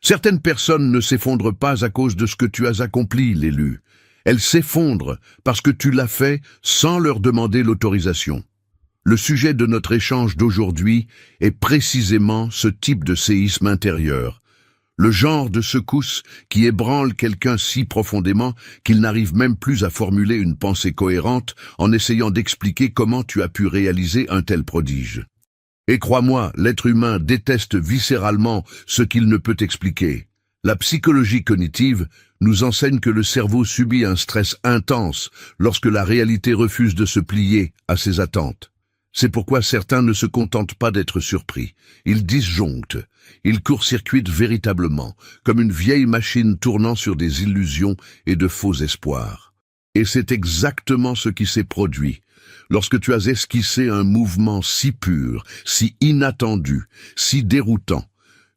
Certaines personnes ne s'effondrent pas à cause de ce que tu as accompli, l'élu. Elles s'effondrent parce que tu l'as fait sans leur demander l'autorisation. Le sujet de notre échange d'aujourd'hui est précisément ce type de séisme intérieur. Le genre de secousse qui ébranle quelqu'un si profondément qu'il n'arrive même plus à formuler une pensée cohérente en essayant d'expliquer comment tu as pu réaliser un tel prodige. Et crois-moi, l'être humain déteste viscéralement ce qu'il ne peut expliquer. La psychologie cognitive nous enseigne que le cerveau subit un stress intense lorsque la réalité refuse de se plier à ses attentes. C'est pourquoi certains ne se contentent pas d'être surpris. Ils disjonctent, ils court-circuitent véritablement, comme une vieille machine tournant sur des illusions et de faux espoirs. Et c'est exactement ce qui s'est produit. Lorsque tu as esquissé un mouvement si pur, si inattendu, si déroutant,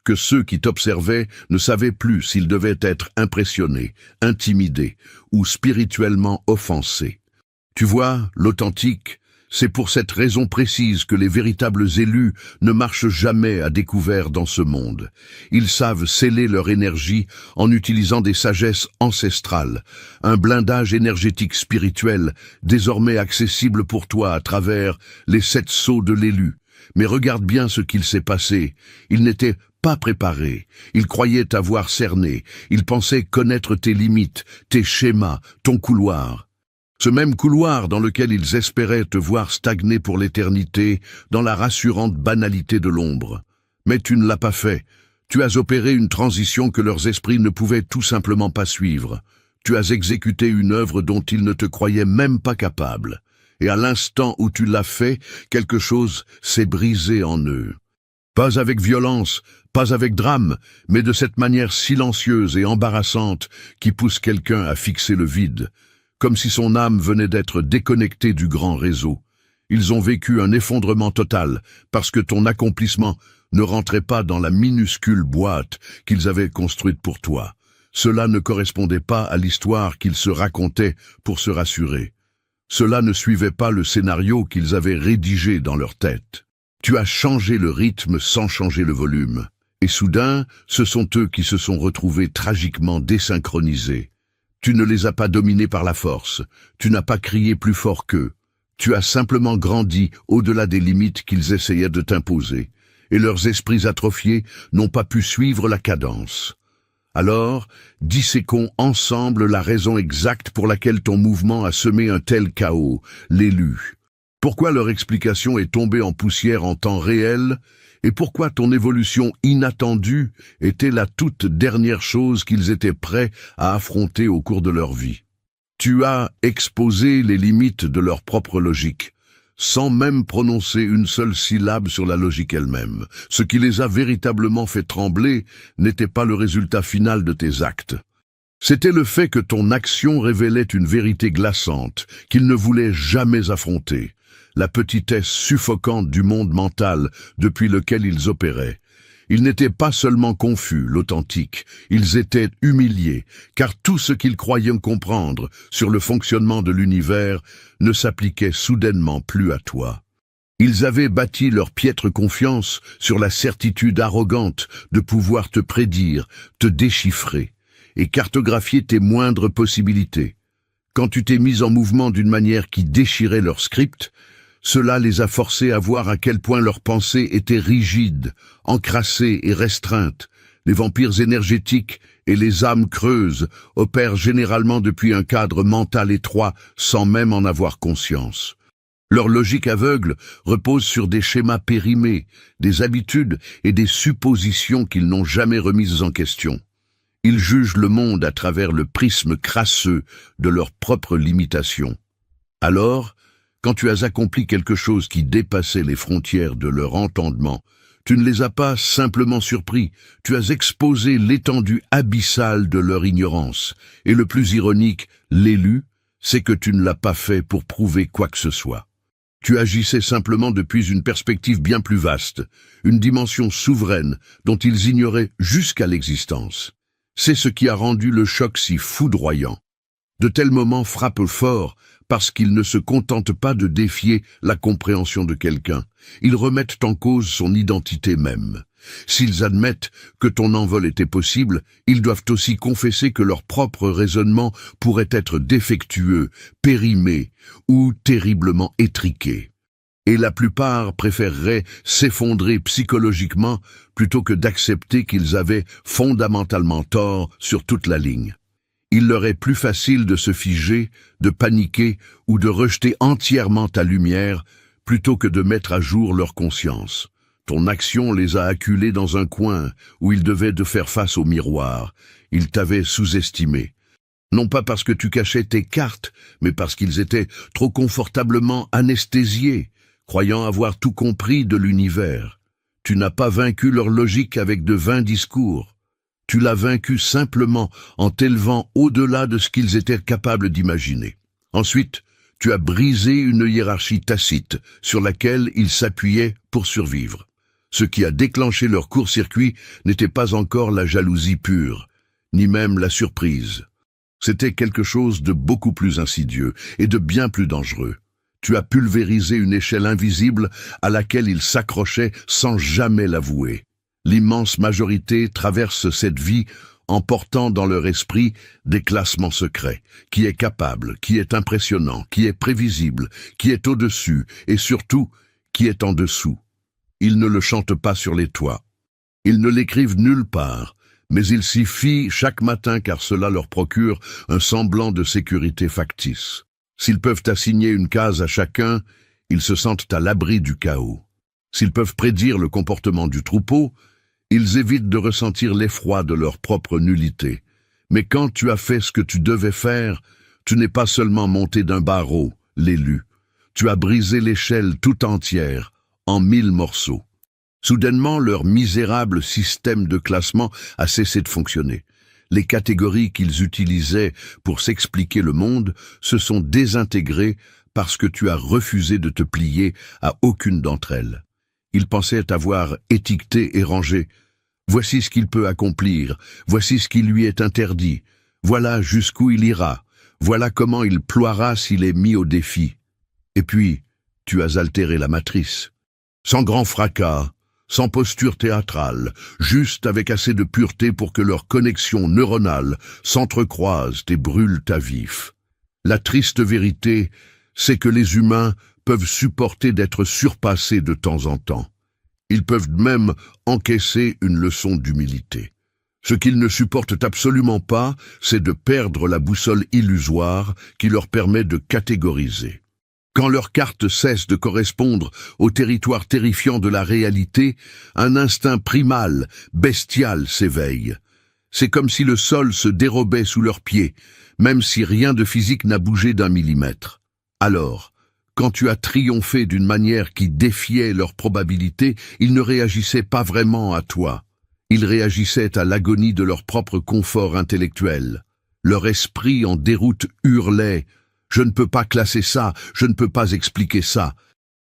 que ceux qui t'observaient ne savaient plus s'ils devaient être impressionnés, intimidés ou spirituellement offensés. Tu vois, l'authentique, c'est pour cette raison précise que les véritables élus ne marchent jamais à découvert dans ce monde. Ils savent sceller leur énergie en utilisant des sagesses ancestrales, un blindage énergétique spirituel désormais accessible pour toi à travers les 7 sceaux de l'élu. Mais regarde bien ce qu'il s'est passé. Il n'était pas préparé. Il croyait t'avoir cerné. Il pensait connaître tes limites, tes schémas, ton couloir. Ce même couloir dans lequel ils espéraient te voir stagner pour l'éternité, dans la rassurante banalité de l'ombre. Mais tu ne l'as pas fait. Tu as opéré une transition que leurs esprits ne pouvaient tout simplement pas suivre. Tu as exécuté une œuvre dont ils ne te croyaient même pas capable. Et à l'instant où tu l'as fait, quelque chose s'est brisé en eux. Pas avec violence, pas avec drame, mais de cette manière silencieuse et embarrassante qui pousse quelqu'un à fixer le vide. Comme si son âme venait d'être déconnectée du grand réseau. Ils ont vécu un effondrement total, parce que ton accomplissement ne rentrait pas dans la minuscule boîte qu'ils avaient construite pour toi. Cela ne correspondait pas à l'histoire qu'ils se racontaient pour se rassurer. Cela ne suivait pas le scénario qu'ils avaient rédigé dans leur tête. Tu as changé le rythme sans changer le volume. Et soudain, ce sont eux qui se sont retrouvés tragiquement désynchronisés. Tu ne les as pas dominés par la force, tu n'as pas crié plus fort qu'eux. Tu as simplement grandi au-delà des limites qu'ils essayaient de t'imposer, et leurs esprits atrophiés n'ont pas pu suivre la cadence. Alors, disséquons ensemble la raison exacte pour laquelle ton mouvement a semé un tel chaos, l'élu. Pourquoi leur explication est tombée en poussière en temps réel, et pourquoi ton évolution inattendue était la toute dernière chose qu'ils étaient prêts à affronter au cours de leur vie. Tu as exposé les limites de leur propre logique, sans même prononcer une seule syllabe sur la logique elle-même. Ce qui les a véritablement fait trembler n'était pas le résultat final de tes actes. C'était le fait que ton action révélait une vérité glaçante qu'ils ne voulaient jamais affronter. La petitesse suffocante du monde mental depuis lequel ils opéraient. Ils n'étaient pas seulement confus, l'authentique, ils étaient humiliés, car tout ce qu'ils croyaient comprendre sur le fonctionnement de l'univers ne s'appliquait soudainement plus à toi. Ils avaient bâti leur piètre confiance sur la certitude arrogante de pouvoir te prédire, te déchiffrer, et cartographier tes moindres possibilités. Quand tu t'es mis en mouvement d'une manière qui déchirait leur script, cela les a forcés à voir à quel point leurs pensées étaient rigides, encrassées et restreintes. Les vampires énergétiques et les âmes creuses opèrent généralement depuis un cadre mental étroit sans même en avoir conscience. Leur logique aveugle repose sur des schémas périmés, des habitudes et des suppositions qu'ils n'ont jamais remises en question. Ils jugent le monde à travers le prisme crasseux de leurs propres limitations. Alors, quand tu as accompli quelque chose qui dépassait les frontières de leur entendement, tu ne les as pas simplement surpris, tu as exposé l'étendue abyssale de leur ignorance. Et le plus ironique, l'élu, c'est que tu ne l'as pas fait pour prouver quoi que ce soit. Tu agissais simplement depuis une perspective bien plus vaste, une dimension souveraine dont ils ignoraient jusqu'à l'existence. C'est ce qui a rendu le choc si foudroyant. De tels moments frappent fort parce qu'ils ne se contentent pas de défier la compréhension de quelqu'un. Ils remettent en cause son identité même. S'ils admettent que ton envol était possible, ils doivent aussi confesser que leur propre raisonnement pourrait être défectueux, périmé ou terriblement étriqué. Et la plupart préféreraient s'effondrer psychologiquement plutôt que d'accepter qu'ils avaient fondamentalement tort sur toute la ligne. Il leur est plus facile de se figer, de paniquer ou de rejeter entièrement ta lumière plutôt que de mettre à jour leur conscience. Ton action les a acculés dans un coin où ils devaient de faire face au miroir. Ils t'avaient sous-estimé. Non pas parce que tu cachais tes cartes, mais parce qu'ils étaient trop confortablement anesthésiés, croyant avoir tout compris de l'univers. Tu n'as pas vaincu leur logique avec de vains discours. Tu l'as vaincu simplement en t'élevant au-delà de ce qu'ils étaient capables d'imaginer. Ensuite, tu as brisé une hiérarchie tacite sur laquelle ils s'appuyaient pour survivre. Ce qui a déclenché leur court-circuit n'était pas encore la jalousie pure, ni même la surprise. C'était quelque chose de beaucoup plus insidieux et de bien plus dangereux. Tu as pulvérisé une échelle invisible à laquelle ils s'accrochaient sans jamais l'avouer. L'immense majorité traverse cette vie en portant dans leur esprit des classements secrets, qui est capable, qui est impressionnant, qui est prévisible, qui est au-dessus et surtout qui est en dessous. Ils ne le chantent pas sur les toits. Ils ne l'écrivent nulle part, mais ils s'y fient chaque matin car cela leur procure un semblant de sécurité factice. S'ils peuvent assigner une case à chacun, ils se sentent à l'abri du chaos. S'ils peuvent prédire le comportement du troupeau, ils évitent de ressentir l'effroi de leur propre nullité. Mais quand tu as fait ce que tu devais faire, tu n'es pas seulement monté d'un barreau, l'élu. Tu as brisé l'échelle tout entière, en 1000 morceaux. Soudainement, leur misérable système de classement a cessé de fonctionner. Les catégories qu'ils utilisaient pour s'expliquer le monde se sont désintégrées parce que tu as refusé de te plier à aucune d'entre elles. Il pensait t'avoir étiqueté et rangé. Voici ce qu'il peut accomplir, voici ce qui lui est interdit, voilà jusqu'où il ira, voilà comment il ploiera s'il est mis au défi. Et puis, tu as altéré la matrice. Sans grand fracas, sans posture théâtrale, juste avec assez de pureté pour que leurs connexions neuronales s'entrecroisent et brûlent à vif. La triste vérité, c'est que les humains peuvent supporter d'être surpassés de temps en temps. Ils peuvent même encaisser une leçon d'humilité. Ce qu'ils ne supportent absolument pas, c'est de perdre la boussole illusoire qui leur permet de catégoriser. Quand leurs cartes cessent de correspondre au territoire terrifiant de la réalité, un instinct primal, bestial s'éveille. C'est comme si le sol se dérobait sous leurs pieds, même si rien de physique n'a bougé d'un millimètre. Alors, quand tu as triomphé d'une manière qui défiait leur probabilité, ils ne réagissaient pas vraiment à toi. Ils réagissaient à l'agonie de leur propre confort intellectuel. Leur esprit en déroute hurlait « Je ne peux pas classer ça, je ne peux pas expliquer ça ».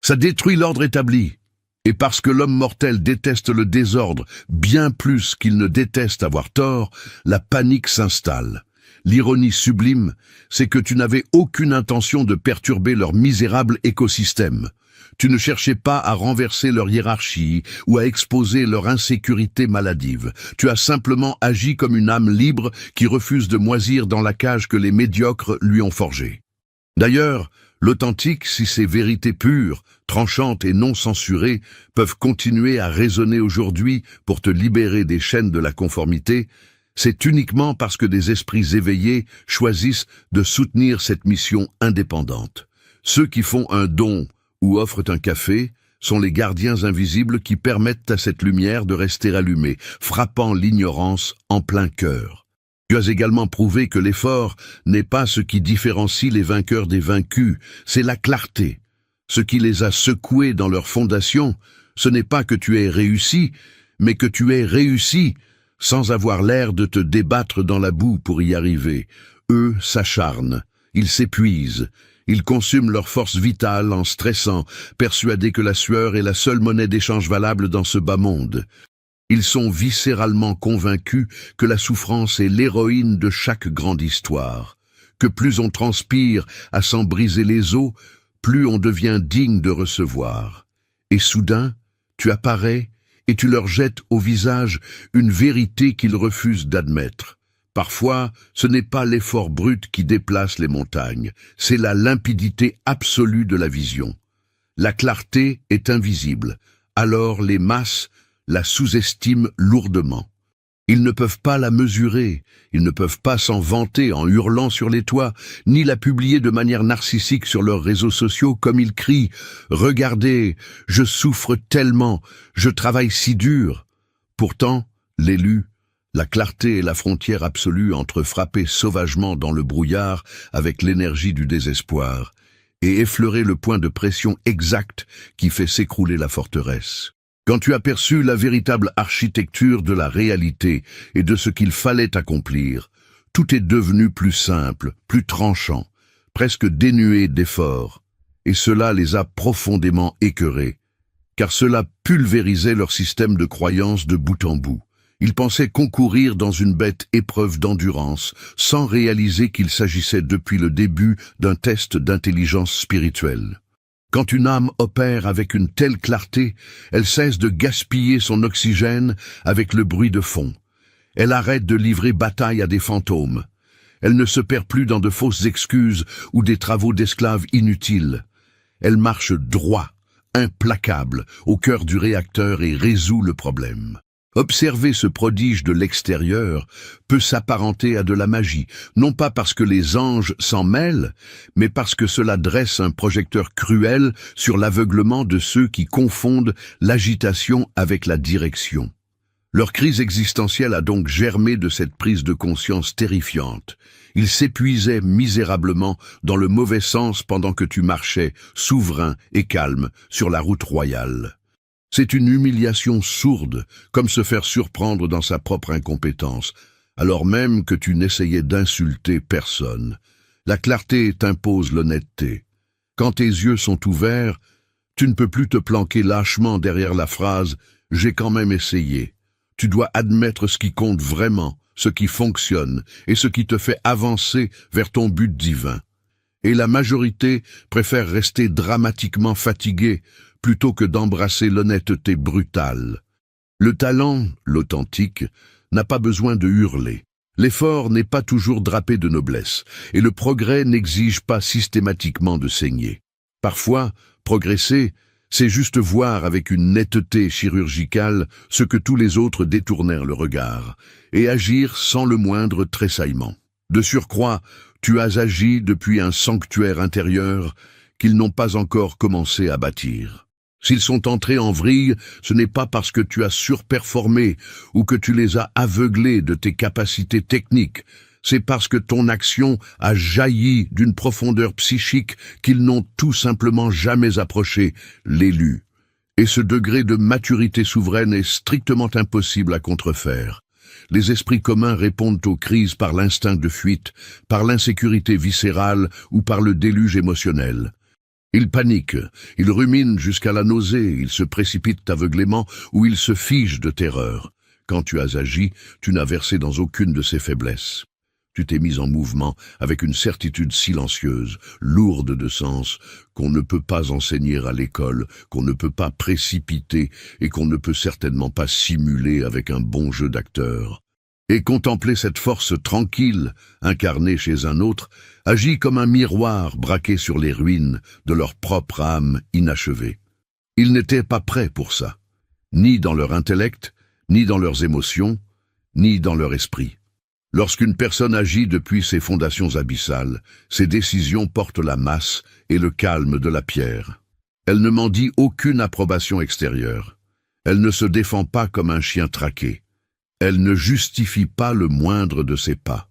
Ça détruit l'ordre établi. Et parce que l'homme mortel déteste le désordre bien plus qu'il ne déteste avoir tort, la panique s'installe. L'ironie sublime, c'est que tu n'avais aucune intention de perturber leur misérable écosystème. Tu ne cherchais pas à renverser leur hiérarchie ou à exposer leur insécurité maladive. Tu as simplement agi comme une âme libre qui refuse de moisir dans la cage que les médiocres lui ont forgée. D'ailleurs, l'authentique, si ces vérités pures, tranchantes et non censurées peuvent continuer à résonner aujourd'hui pour te libérer des chaînes de la conformité, c'est uniquement parce que des esprits éveillés choisissent de soutenir cette mission indépendante. Ceux qui font un don ou offrent un café sont les gardiens invisibles qui permettent à cette lumière de rester allumée, frappant l'ignorance en plein cœur. Tu as également prouvé que l'effort n'est pas ce qui différencie les vainqueurs des vaincus, c'est la clarté. Ce qui les a secoués dans leur fondation, ce n'est pas que tu aies réussi, mais que tu aies réussi sans avoir l'air de te débattre dans la boue pour y arriver. Eux s'acharnent, ils s'épuisent, ils consument leur force vitale en stressant, persuadés que la sueur est la seule monnaie d'échange valable dans ce bas monde. Ils sont viscéralement convaincus que la souffrance est l'héroïne de chaque grande histoire, que plus on transpire à s'en briser les os, plus on devient digne de recevoir. Et soudain, tu apparais, et tu leur jettes au visage une vérité qu'ils refusent d'admettre. Parfois, ce n'est pas l'effort brut qui déplace les montagnes, c'est la limpidité absolue de la vision. La clarté est invisible, alors les masses la sous-estiment lourdement. Ils ne peuvent pas la mesurer, ils ne peuvent pas s'en vanter en hurlant sur les toits, ni la publier de manière narcissique sur leurs réseaux sociaux comme ils crient « Regardez, je souffre tellement, je travaille si dur ». Pourtant, l'élu, la clarté est la frontière absolue entre frapper sauvagement dans le brouillard avec l'énergie du désespoir et effleurer le point de pression exact qui fait s'écrouler la forteresse. Quand tu as perçu la véritable architecture de la réalité et de ce qu'il fallait accomplir, tout est devenu plus simple, plus tranchant, presque dénué d'efforts, et cela les a profondément écœurés, car cela pulvérisait leur système de croyance de bout en bout. Ils pensaient concourir dans une bête épreuve d'endurance, sans réaliser qu'il s'agissait depuis le début d'un test d'intelligence spirituelle. Quand une âme opère avec une telle clarté, elle cesse de gaspiller son oxygène avec le bruit de fond. Elle arrête de livrer bataille à des fantômes. Elle ne se perd plus dans de fausses excuses ou des travaux d'esclaves inutiles. Elle marche droit, implacable, au cœur du réacteur et résout le problème. Observer ce prodige de l'extérieur peut s'apparenter à de la magie, non pas parce que les anges s'en mêlent, mais parce que cela dresse un projecteur cruel sur l'aveuglement de ceux qui confondent l'agitation avec la direction. Leur crise existentielle a donc germé de cette prise de conscience terrifiante. Ils s'épuisaient misérablement dans le mauvais sens pendant que tu marchais, souverain et calme, sur la route royale. C'est une humiliation sourde, comme se faire surprendre dans sa propre incompétence, alors même que tu n'essayais d'insulter personne. La clarté t'impose l'honnêteté. Quand tes yeux sont ouverts, tu ne peux plus te planquer lâchement derrière la phrase « j'ai quand même essayé ». Tu dois admettre ce qui compte vraiment, ce qui fonctionne et ce qui te fait avancer vers ton but divin. Et la majorité préfère rester dramatiquement fatiguée plutôt que d'embrasser l'honnêteté brutale. Le talent, l'authentique, n'a pas besoin de hurler. L'effort n'est pas toujours drapé de noblesse, et le progrès n'exige pas systématiquement de saigner. Parfois, progresser, c'est juste voir avec une netteté chirurgicale ce que tous les autres détournèrent le regard, et agir sans le moindre tressaillement. De surcroît, tu as agi depuis un sanctuaire intérieur qu'ils n'ont pas encore commencé à bâtir. S'ils sont entrés en vrille, ce n'est pas parce que tu as surperformé ou que tu les as aveuglés de tes capacités techniques, c'est parce que ton action a jailli d'une profondeur psychique qu'ils n'ont tout simplement jamais approché, l'élu. Et ce degré de maturité souveraine est strictement impossible à contrefaire. Les esprits communs répondent aux crises par l'instinct de fuite, par l'insécurité viscérale ou par le déluge émotionnel. Ils paniquent, ils ruminent jusqu'à la nausée, ils se précipitent aveuglément ou ils se figent de terreur. Quand tu as agi, tu n'as versé dans aucune de ces faiblesses. Tu t'es mis en mouvement avec une certitude silencieuse, lourde de sens, qu'on ne peut pas enseigner à l'école, qu'on ne peut pas précipiter et qu'on ne peut certainement pas simuler avec un bon jeu d'acteur. Et contempler cette force tranquille, incarnée chez un autre, agit comme un miroir braqué sur les ruines de leur propre âme inachevée. Ils n'étaient pas prêts pour ça, ni dans leur intellect, ni dans leurs émotions, ni dans leur esprit. Lorsqu'une personne agit depuis ses fondations abyssales, ses décisions portent la masse et le calme de la pierre. Elle ne mendie aucune approbation extérieure. Elle ne se défend pas comme un chien traqué. Elle ne justifie pas le moindre de ses pas.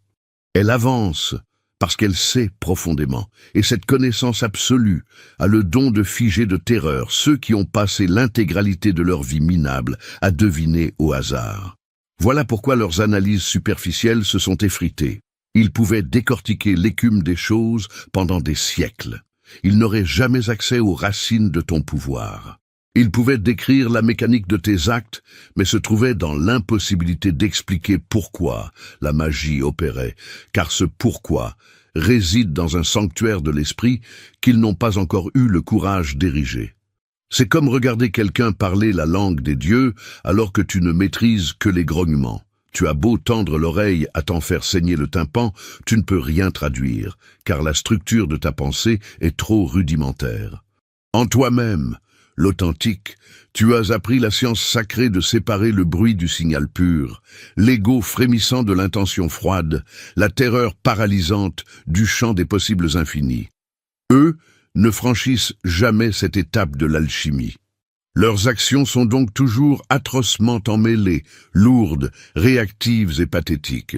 Elle avance parce qu'elle sait profondément, et cette connaissance absolue a le don de figer de terreur ceux qui ont passé l'intégralité de leur vie minable à deviner au hasard. Voilà pourquoi leurs analyses superficielles se sont effritées. Ils pouvaient décortiquer l'écume des choses pendant des siècles. Ils n'auraient jamais accès aux racines de ton pouvoir. Ils pouvaient décrire la mécanique de tes actes, mais se trouvaient dans l'impossibilité d'expliquer pourquoi la magie opérait, car ce pourquoi réside dans un sanctuaire de l'esprit qu'ils n'ont pas encore eu le courage d'ériger. C'est comme regarder quelqu'un parler la langue des dieux alors que tu ne maîtrises que les grognements. Tu as beau tendre l'oreille à t'en faire saigner le tympan, tu ne peux rien traduire, car la structure de ta pensée est trop rudimentaire. En toi-même, l'authentique, tu as appris la science sacrée de séparer le bruit du signal pur, l'ego frémissant de l'intention froide, la terreur paralysante du champ des possibles infinis. Eux ne franchissent jamais cette étape de l'alchimie. Leurs actions sont donc toujours atrocement emmêlées, lourdes, réactives et pathétiques.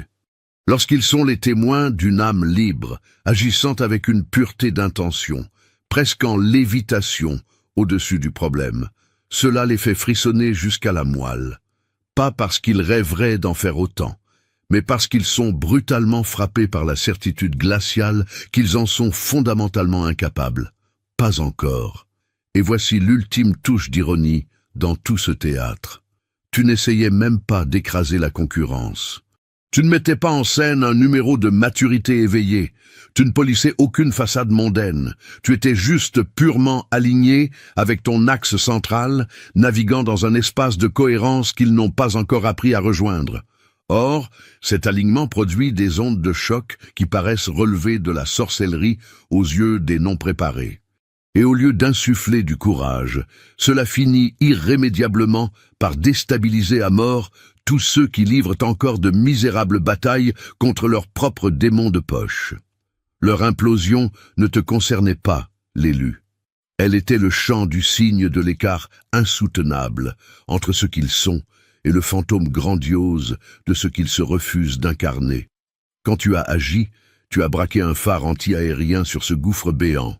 Lorsqu'ils sont les témoins d'une âme libre, agissant avec une pureté d'intention, presque en lévitation au-dessus du problème, cela les fait frissonner jusqu'à la moelle. Pas parce qu'ils rêveraient d'en faire autant, mais parce qu'ils sont brutalement frappés par la certitude glaciale qu'ils en sont fondamentalement incapables. Pas encore. Et voici l'ultime touche d'ironie dans tout ce théâtre. Tu n'essayais même pas d'écraser la concurrence. Tu ne mettais pas en scène un numéro de maturité éveillée. Tu ne polissais aucune façade mondaine. Tu étais juste purement aligné avec ton axe central, naviguant dans un espace de cohérence qu'ils n'ont pas encore appris à rejoindre. Or, cet alignement produit des ondes de choc qui paraissent relever de la sorcellerie aux yeux des non-préparés. Et au lieu d'insuffler du courage, cela finit irrémédiablement par déstabiliser à mort tous ceux qui livrent encore de misérables batailles contre leurs propres démons de poche. Leur implosion ne te concernait pas, l'élu. Elle était le chant du signe de l'écart insoutenable entre ce qu'ils sont et le fantôme grandiose de ce qu'ils se refusent d'incarner. Quand tu as agi, tu as braqué un phare anti-aérien sur ce gouffre béant.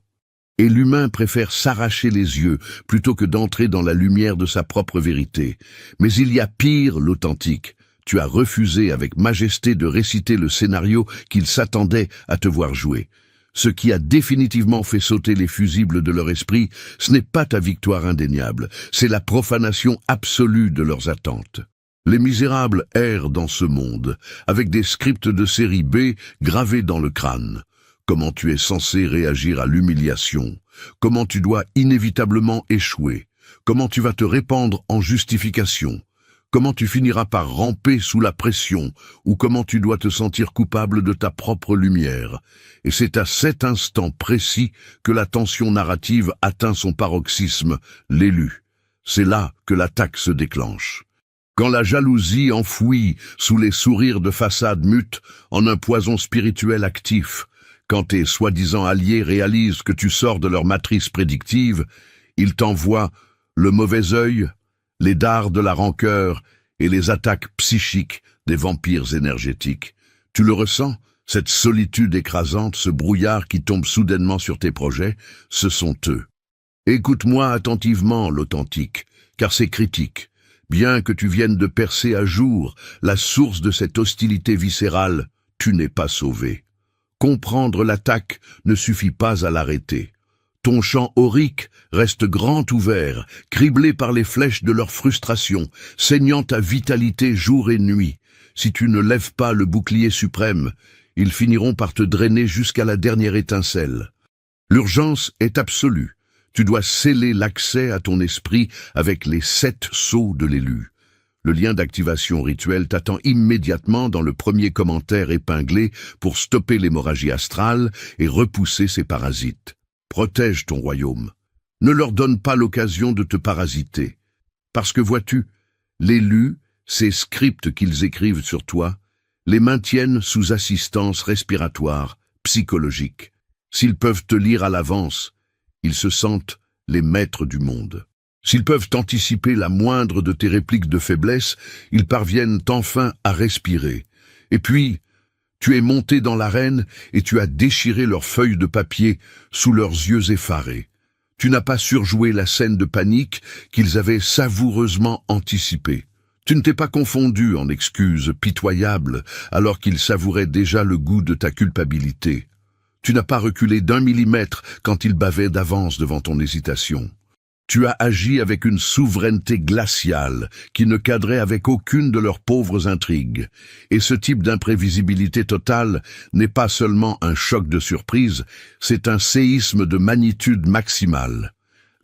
Et l'humain préfère s'arracher les yeux plutôt que d'entrer dans la lumière de sa propre vérité. Mais il y a pire, l'authentique. Tu as refusé avec majesté de réciter le scénario qu'il s'attendait à te voir jouer. Ce qui a définitivement fait sauter les fusibles de leur esprit, ce n'est pas ta victoire indéniable, c'est la profanation absolue de leurs attentes. Les misérables errent dans ce monde, avec des scripts de série B gravés dans le crâne. Comment tu es censé réagir à l'humiliation, comment tu dois inévitablement échouer, comment tu vas te répandre en justification, comment tu finiras par ramper sous la pression, ou comment tu dois te sentir coupable de ta propre lumière. Et c'est à cet instant précis que la tension narrative atteint son paroxysme, l'élu. C'est là que l'attaque se déclenche. Quand la jalousie enfouie sous les sourires de façade mute en un poison spirituel actif, quand tes soi-disant alliés réalisent que tu sors de leur matrice prédictive, ils t'envoient le mauvais œil, les dards de la rancœur et les attaques psychiques des vampires énergétiques. Tu le ressens, cette solitude écrasante, ce brouillard qui tombe soudainement sur tes projets, ce sont eux. Écoute-moi attentivement, l'authentique, car c'est critique. Bien que tu viennes de percer à jour la source de cette hostilité viscérale, tu n'es pas sauvé. Comprendre l'attaque ne suffit pas à l'arrêter. Ton champ aurique reste grand ouvert, criblé par les flèches de leur frustration, saignant ta vitalité jour et nuit. Si tu ne lèves pas le bouclier suprême, ils finiront par te drainer jusqu'à la dernière étincelle. L'urgence est absolue. Tu dois sceller l'accès à ton esprit avec les 7 sceaux de l'élu. Le lien d'activation rituelle t'attend immédiatement dans le premier commentaire épinglé pour stopper l'hémorragie astrale et repousser ces parasites. Protège ton royaume. Ne leur donne pas l'occasion de te parasiter. Parce que vois-tu, l'élu, ces scripts qu'ils écrivent sur toi, les maintiennent sous assistance respiratoire, psychologique. S'ils peuvent te lire à l'avance, ils se sentent les maîtres du monde. S'ils peuvent anticiper la moindre de tes répliques de faiblesse, ils parviennent enfin à respirer. Et puis, tu es monté dans l'arène et tu as déchiré leurs feuilles de papier sous leurs yeux effarés. Tu n'as pas surjoué la scène de panique qu'ils avaient savoureusement anticipée. Tu ne t'es pas confondu en excuses pitoyables alors qu'ils savouraient déjà le goût de ta culpabilité. Tu n'as pas reculé d'1 millimètre quand ils bavaient d'avance devant ton hésitation. Tu as agi avec une souveraineté glaciale qui ne cadrait avec aucune de leurs pauvres intrigues. Et ce type d'imprévisibilité totale n'est pas seulement un choc de surprise, c'est un séisme de magnitude maximale.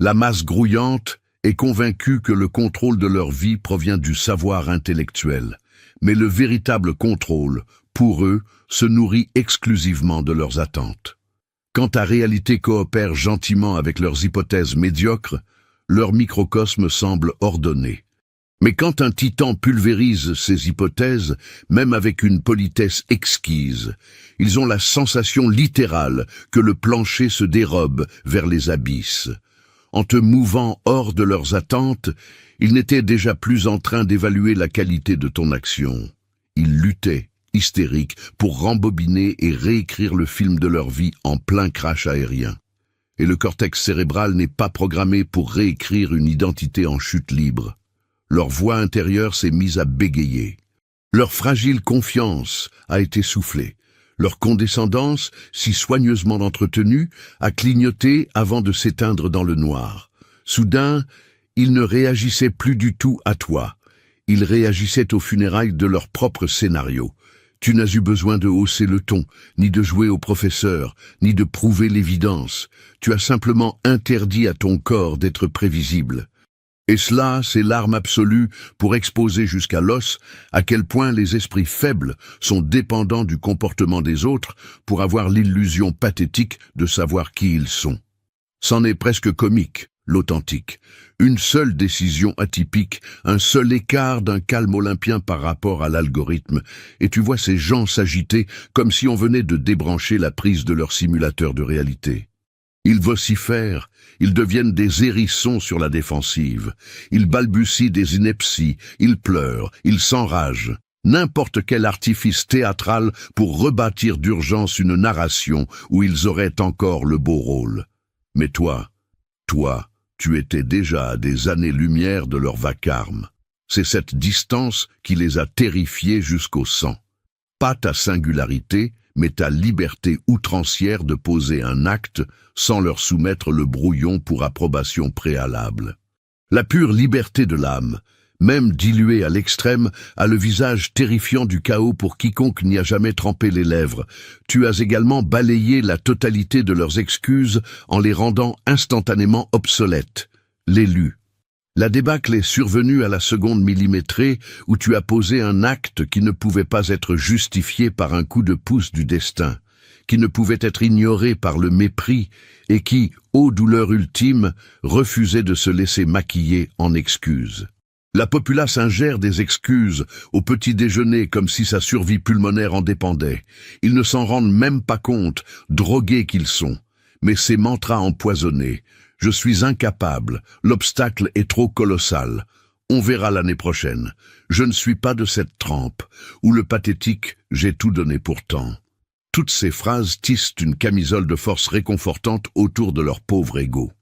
La masse grouillante est convaincue que le contrôle de leur vie provient du savoir intellectuel. Mais le véritable contrôle, pour eux, se nourrit exclusivement de leurs attentes. Quand ta réalité coopère gentiment avec leurs hypothèses médiocres, leur microcosme semble ordonné. Mais quand un titan pulvérise ces hypothèses, même avec une politesse exquise, ils ont la sensation littérale que le plancher se dérobe vers les abysses. En te mouvant hors de leurs attentes, ils n'étaient déjà plus en train d'évaluer la qualité de ton action. Ils luttaient, hystériques, pour rembobiner et réécrire le film de leur vie en plein crash aérien. Et le cortex cérébral n'est pas programmé pour réécrire une identité en chute libre. Leur voix intérieure s'est mise à bégayer. Leur fragile confiance a été soufflée. Leur condescendance, si soigneusement entretenue, a clignoté avant de s'éteindre dans le noir. Soudain, ils ne réagissaient plus du tout à toi. Ils réagissaient aux funérailles de leur propre scénario. Tu n'as eu besoin de hausser le ton, ni de jouer au professeur, ni de prouver l'évidence. Tu as simplement interdit à ton corps d'être prévisible. Et cela, c'est l'arme absolue pour exposer jusqu'à l'os à quel point les esprits faibles sont dépendants du comportement des autres pour avoir l'illusion pathétique de savoir qui ils sont. C'en est presque comique, l'authentique. Une seule décision atypique, un seul écart d'un calme olympien par rapport à l'algorithme, et tu vois ces gens s'agiter comme si on venait de débrancher la prise de leur simulateur de réalité. Ils vocifèrent, ils deviennent des hérissons sur la défensive, ils balbutient des inepties, ils pleurent, ils s'enragent. N'importe quel artifice théâtral pour rebâtir d'urgence une narration où ils auraient encore le beau rôle. Mais toi, tu étais déjà à des années-lumière de leur vacarme. C'est cette distance qui les a terrifiés jusqu'au sang. Pas ta singularité, mais ta liberté outrancière de poser un acte sans leur soumettre le brouillon pour approbation préalable. La pure liberté de l'âme, même diluée à l'extrême, a le visage terrifiant du chaos pour quiconque n'y a jamais trempé les lèvres. Tu as également balayé la totalité de leurs excuses en les rendant instantanément obsolètes. L'élu. La débâcle est survenue à la seconde millimétrée où tu as posé un acte qui ne pouvait pas être justifié par un coup de pouce du destin, qui ne pouvait être ignoré par le mépris et qui, ô douleur ultime, refusait de se laisser maquiller en excuses. La populace ingère des excuses au petit déjeuner comme si sa survie pulmonaire en dépendait. Ils ne s'en rendent même pas compte, drogués qu'ils sont. Mais ces mantras empoisonnés, je suis incapable, l'obstacle est trop colossal. On verra l'année prochaine. Je ne suis pas de cette trempe, ou le pathétique, j'ai tout donné pourtant. Toutes ces phrases tissent une camisole de force réconfortante autour de leur pauvre ego.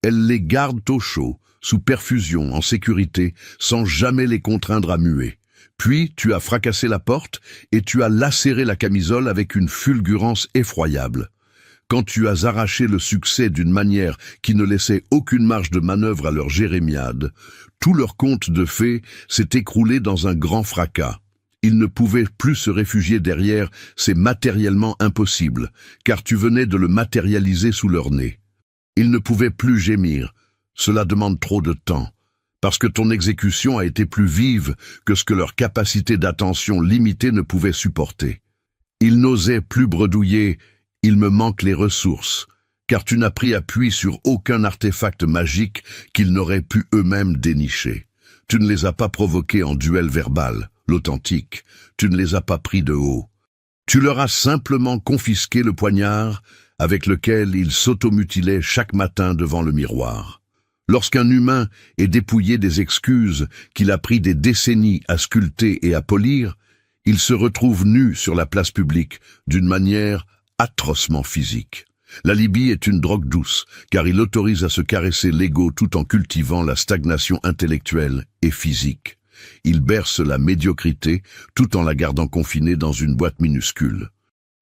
Elles les gardent au chaud, sous perfusion, en sécurité, sans jamais les contraindre à muer. Puis tu as fracassé la porte et tu as lacéré la camisole avec une fulgurance effroyable. Quand tu as arraché le succès d'une manière qui ne laissait aucune marge de manœuvre à leur jérémiade, tout leur conte de fées s'est écroulé dans un grand fracas. Ils ne pouvaient plus se réfugier derrière, c'est matériellement impossible, car tu venais de le matérialiser sous leur nez. Ils ne pouvaient plus gémir, cela demande trop de temps, parce que ton exécution a été plus vive que ce que leur capacité d'attention limitée ne pouvait supporter. Ils n'osaient plus bredouiller. Il me manque les ressources, car tu n'as pris appui sur aucun artefact magique qu'ils n'auraient pu eux-mêmes dénicher. Tu ne les as pas provoqués en duel verbal, l'authentique. Tu ne les as pas pris de haut. Tu leur as simplement confisqué le poignard avec lequel ils s'automutilaient chaque matin devant le miroir. Lorsqu'un humain est dépouillé des excuses qu'il a pris des décennies à sculpter et à polir, il se retrouve nu sur la place publique d'une manière atrocement physique. L'alibi est une drogue douce, car il autorise à se caresser l'ego tout en cultivant la stagnation intellectuelle et physique. Il berce la médiocrité tout en la gardant confinée dans une boîte minuscule.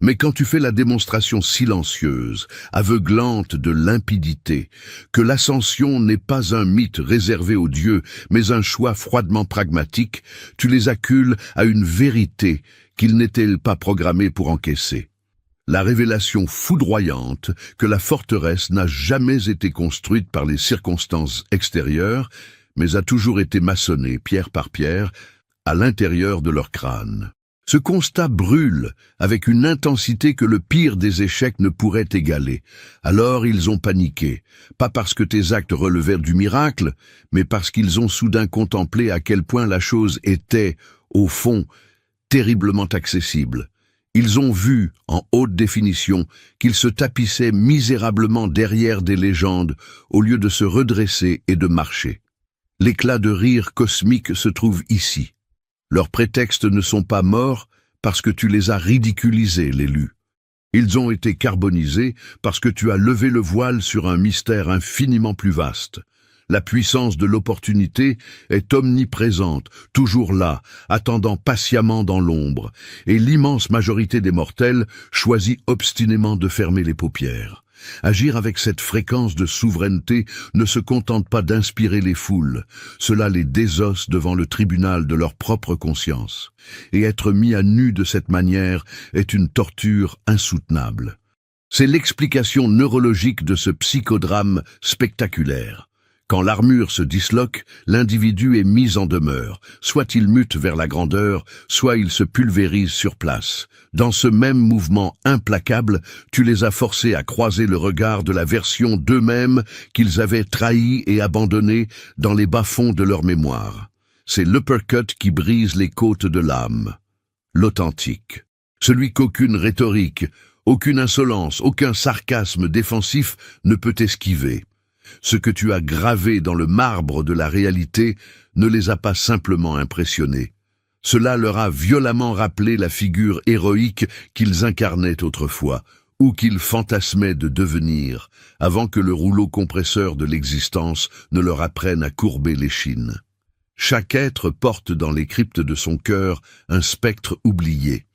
Mais quand tu fais la démonstration silencieuse, aveuglante de limpidité, que l'ascension n'est pas un mythe réservé aux dieux, mais un choix froidement pragmatique, tu les accules à une vérité qu'ils n'étaient pas programmés pour encaisser. La révélation foudroyante que la forteresse n'a jamais été construite par les circonstances extérieures, mais a toujours été maçonnée, pierre par pierre, à l'intérieur de leur crâne. Ce constat brûle avec une intensité que le pire des échecs ne pourrait égaler. Alors ils ont paniqué, pas parce que tes actes relevèrent du miracle, mais parce qu'ils ont soudain contemplé à quel point la chose était, au fond, terriblement accessible. Ils ont vu, en haute définition, qu'ils se tapissaient misérablement derrière des légendes au lieu de se redresser et de marcher. L'éclat de rire cosmique se trouve ici. Leurs prétextes ne sont pas morts parce que tu les as ridiculisés, l'élu. Ils ont été carbonisés parce que tu as levé le voile sur un mystère infiniment plus vaste. La puissance de l'opportunité est omniprésente, toujours là, attendant patiemment dans l'ombre, et l'immense majorité des mortels choisit obstinément de fermer les paupières. Agir avec cette fréquence de souveraineté ne se contente pas d'inspirer les foules, cela les désosse devant le tribunal de leur propre conscience. Et être mis à nu de cette manière est une torture insoutenable. C'est l'explication neurologique de ce psychodrame spectaculaire. Quand l'armure se disloque, l'individu est mis en demeure. Soit il mute vers la grandeur, soit il se pulvérise sur place. Dans ce même mouvement implacable, tu les as forcés à croiser le regard de la version d'eux-mêmes qu'ils avaient trahie et abandonnée dans les bas-fonds de leur mémoire. C'est l'uppercut qui brise les côtes de l'âme. L'authentique. Celui qu'aucune rhétorique, aucune insolence, aucun sarcasme défensif ne peut esquiver. Ce que tu as gravé dans le marbre de la réalité ne les a pas simplement impressionnés. Cela leur a violemment rappelé la figure héroïque qu'ils incarnaient autrefois, ou qu'ils fantasmaient de devenir, avant que le rouleau compresseur de l'existence ne leur apprenne à courber l'échine. Chaque être porte dans les cryptes de son cœur un spectre oublié.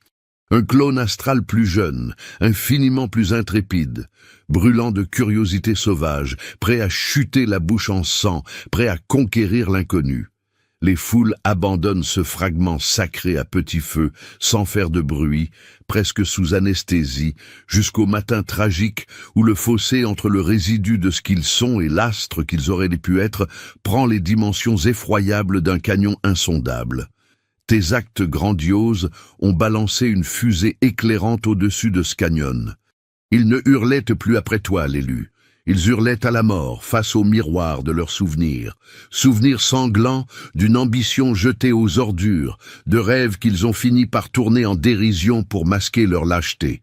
Un clone astral plus jeune, infiniment plus intrépide, brûlant de curiosité sauvage, prêt à chuter la bouche en sang, prêt à conquérir l'inconnu. Les foules abandonnent ce fragment sacré à petit feu, sans faire de bruit, presque sous anesthésie, jusqu'au matin tragique où le fossé entre le résidu de ce qu'ils sont et l'astre qu'ils auraient pu être prend les dimensions effroyables d'un canyon insondable. Tes actes grandioses ont balancé une fusée éclairante au-dessus de ce canyon. Ils ne hurlaient plus après toi, l'élu. Ils hurlaient à la mort, face au miroir de leurs souvenirs. Souvenirs sanglants d'une ambition jetée aux ordures, de rêves qu'ils ont fini par tourner en dérision pour masquer leur lâcheté.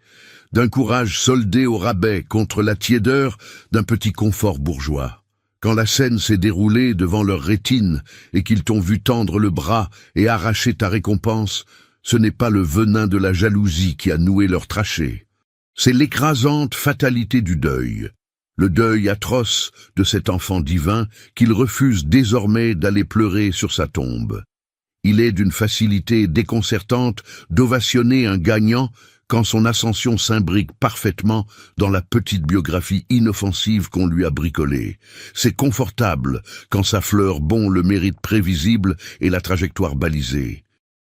D'un courage soldé au rabais contre la tiédeur d'un petit confort bourgeois. Quand la scène s'est déroulée devant leur rétine et qu'ils t'ont vu tendre le bras et arracher ta récompense, ce n'est pas le venin de la jalousie qui a noué leur trachée. C'est l'écrasante fatalité du deuil. Le deuil atroce de cet enfant divin qu'il refuse désormais d'aller pleurer sur sa tombe. Il est d'une facilité déconcertante d'ovationner un gagnant quand son ascension s'imbrique parfaitement dans la petite biographie inoffensive qu'on lui a bricolée. C'est confortable quand sa fleur bon le mérite prévisible et la trajectoire balisée.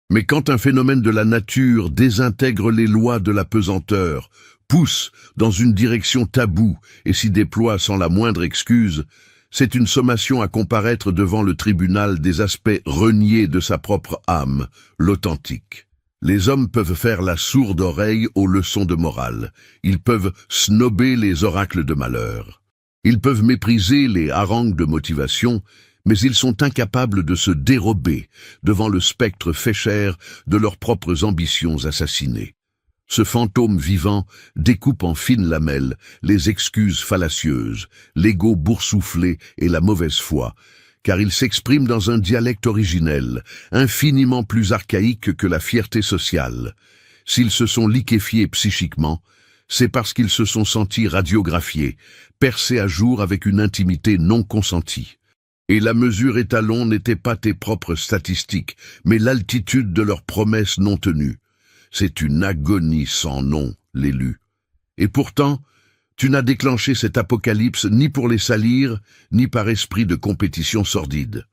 Mais quand un phénomène de la nature désintègre les lois de la pesanteur, pousse dans une direction taboue et s'y déploie sans la moindre excuse, c'est une sommation à comparaître devant le tribunal des aspects reniés de sa propre âme, l'authentique. Les hommes peuvent faire la sourde oreille aux leçons de morale. Ils peuvent snober les oracles de malheur. Ils peuvent mépriser les harangues de motivation, mais ils sont incapables de se dérober devant le spectre féchère de leurs propres ambitions assassinées. Ce fantôme vivant découpe en fines lamelles les excuses fallacieuses, l'ego boursouflé et la mauvaise foi, car il s'exprime dans un dialecte originel, infiniment plus archaïque que la fierté sociale. S'ils se sont liquéfiés psychiquement, c'est parce qu'ils se sont sentis radiographiés, percés à jour avec une intimité non consentie. Et la mesure étalon n'était pas tes propres statistiques, mais l'altitude de leurs promesses non tenues. C'est une agonie sans nom, l'élu. Et pourtant, tu n'as déclenché cet apocalypse ni pour les salir, ni par esprit de compétition sordide.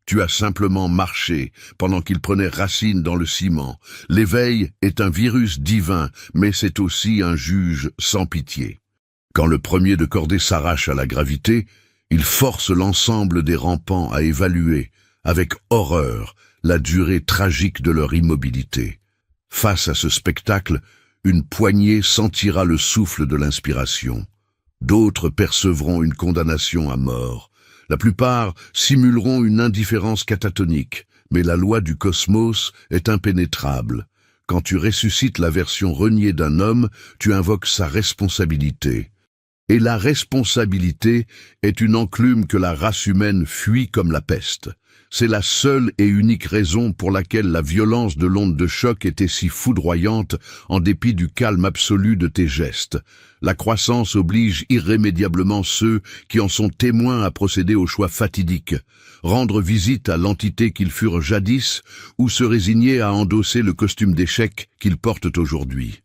Tu as simplement marché pendant qu'il prenait racine dans le ciment. L'éveil est un virus divin, mais c'est aussi un juge sans pitié. Quand le premier de cordée s'arrache à la gravité, il force l'ensemble des rampants à évaluer, avec horreur, la durée tragique de leur immobilité. Face à ce spectacle, une poignée sentira le souffle de l'inspiration. D'autres percevront une condamnation à mort. La plupart simuleront une indifférence catatonique, mais la loi du cosmos est impénétrable. Quand tu ressuscites la version reniée d'un homme, tu invoques sa responsabilité. Et la responsabilité est une enclume que la race humaine fuit comme la peste. C'est la seule et unique raison pour laquelle la violence de l'onde de choc était si foudroyante en dépit du calme absolu de tes gestes. La croissance oblige irrémédiablement ceux qui en sont témoins à procéder au choix fatidique, rendre visite à l'entité qu'ils furent jadis ou se résigner à endosser le costume d'échec qu'ils portent aujourd'hui.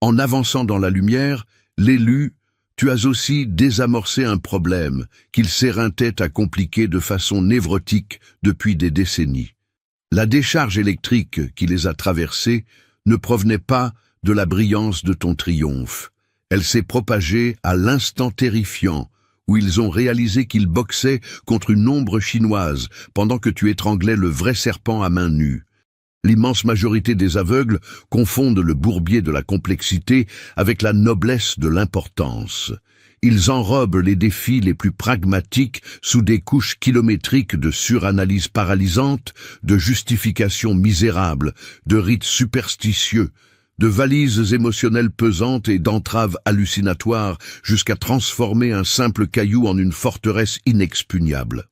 En avançant dans la lumière, l'élu, tu as aussi désamorcé un problème qu'ils s'éreintaient à compliquer de façon névrotique depuis des décennies. La décharge électrique qui les a traversés ne provenait pas de la brillance de ton triomphe. Elle s'est propagée à l'instant terrifiant où ils ont réalisé qu'ils boxaient contre une ombre chinoise pendant que tu étranglais le vrai serpent à main nue. L'immense majorité des aveugles confondent le bourbier de la complexité avec la noblesse de l'importance. Ils enrobent les défis les plus pragmatiques sous des couches kilométriques de suranalyse paralysante, de justifications misérables, de rites superstitieux, de valises émotionnelles pesantes et d'entraves hallucinatoires jusqu'à transformer un simple caillou en une forteresse inexpugnable.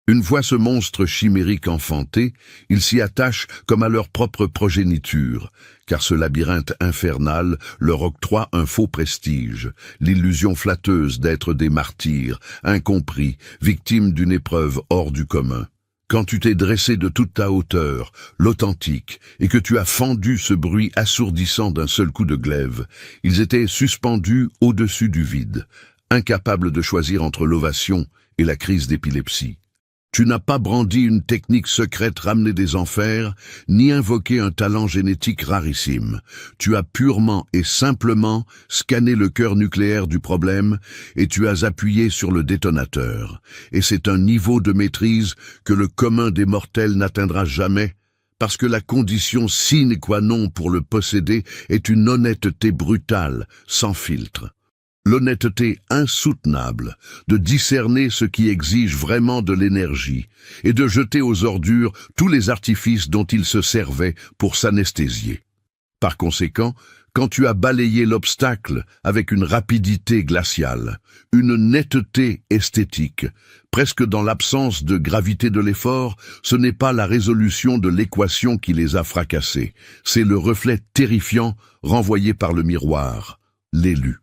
Une fois ce monstre chimérique enfanté, ils s'y attachent comme à leur propre progéniture, car ce labyrinthe infernal leur octroie un faux prestige, l'illusion flatteuse d'être des martyrs, incompris, victimes d'une épreuve hors du commun. Quand tu t'es dressé de toute ta hauteur, l'authentique, et que tu as fendu ce bruit assourdissant d'un seul coup de glaive, ils étaient suspendus au-dessus du vide, incapables de choisir entre l'ovation et la crise d'épilepsie. Tu n'as pas brandi une technique secrète ramenée des enfers, ni invoqué un talent génétique rarissime. Tu as purement et simplement scanné le cœur nucléaire du problème et tu as appuyé sur le détonateur. Et c'est un niveau de maîtrise que le commun des mortels n'atteindra jamais, parce que la condition sine qua non pour le posséder est une honnêteté brutale, sans filtre. L'honnêteté insoutenable de discerner ce qui exige vraiment de l'énergie et de jeter aux ordures tous les artifices dont il se servait pour s'anesthésier. Par conséquent, quand tu as balayé l'obstacle avec une rapidité glaciale, une netteté esthétique, presque dans l'absence de gravité de l'effort, ce n'est pas la résolution de l'équation qui les a fracassés, c'est le reflet terrifiant renvoyé par le miroir, l'élu.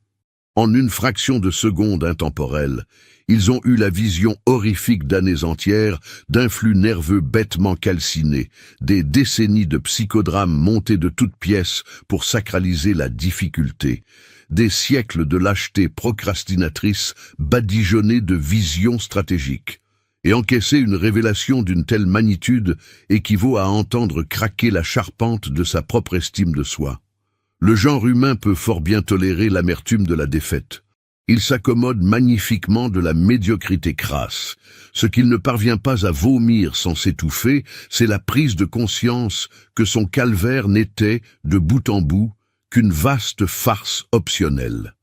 En une fraction de seconde intemporelle, ils ont eu la vision horrifique d'années entières, d'un flux nerveux bêtement calciné, des décennies de psychodrames montés de toutes pièces pour sacraliser la difficulté, des siècles de lâcheté procrastinatrice badigeonnée de visions stratégiques. Et encaisser une révélation d'une telle magnitude équivaut à entendre craquer la charpente de sa propre estime de soi. Le genre humain peut fort bien tolérer l'amertume de la défaite. Il s'accommode magnifiquement de la médiocrité crasse. Ce qu'il ne parvient pas à vomir sans s'étouffer, c'est la prise de conscience que son calvaire n'était, de bout en bout, qu'une vaste farce optionnelle.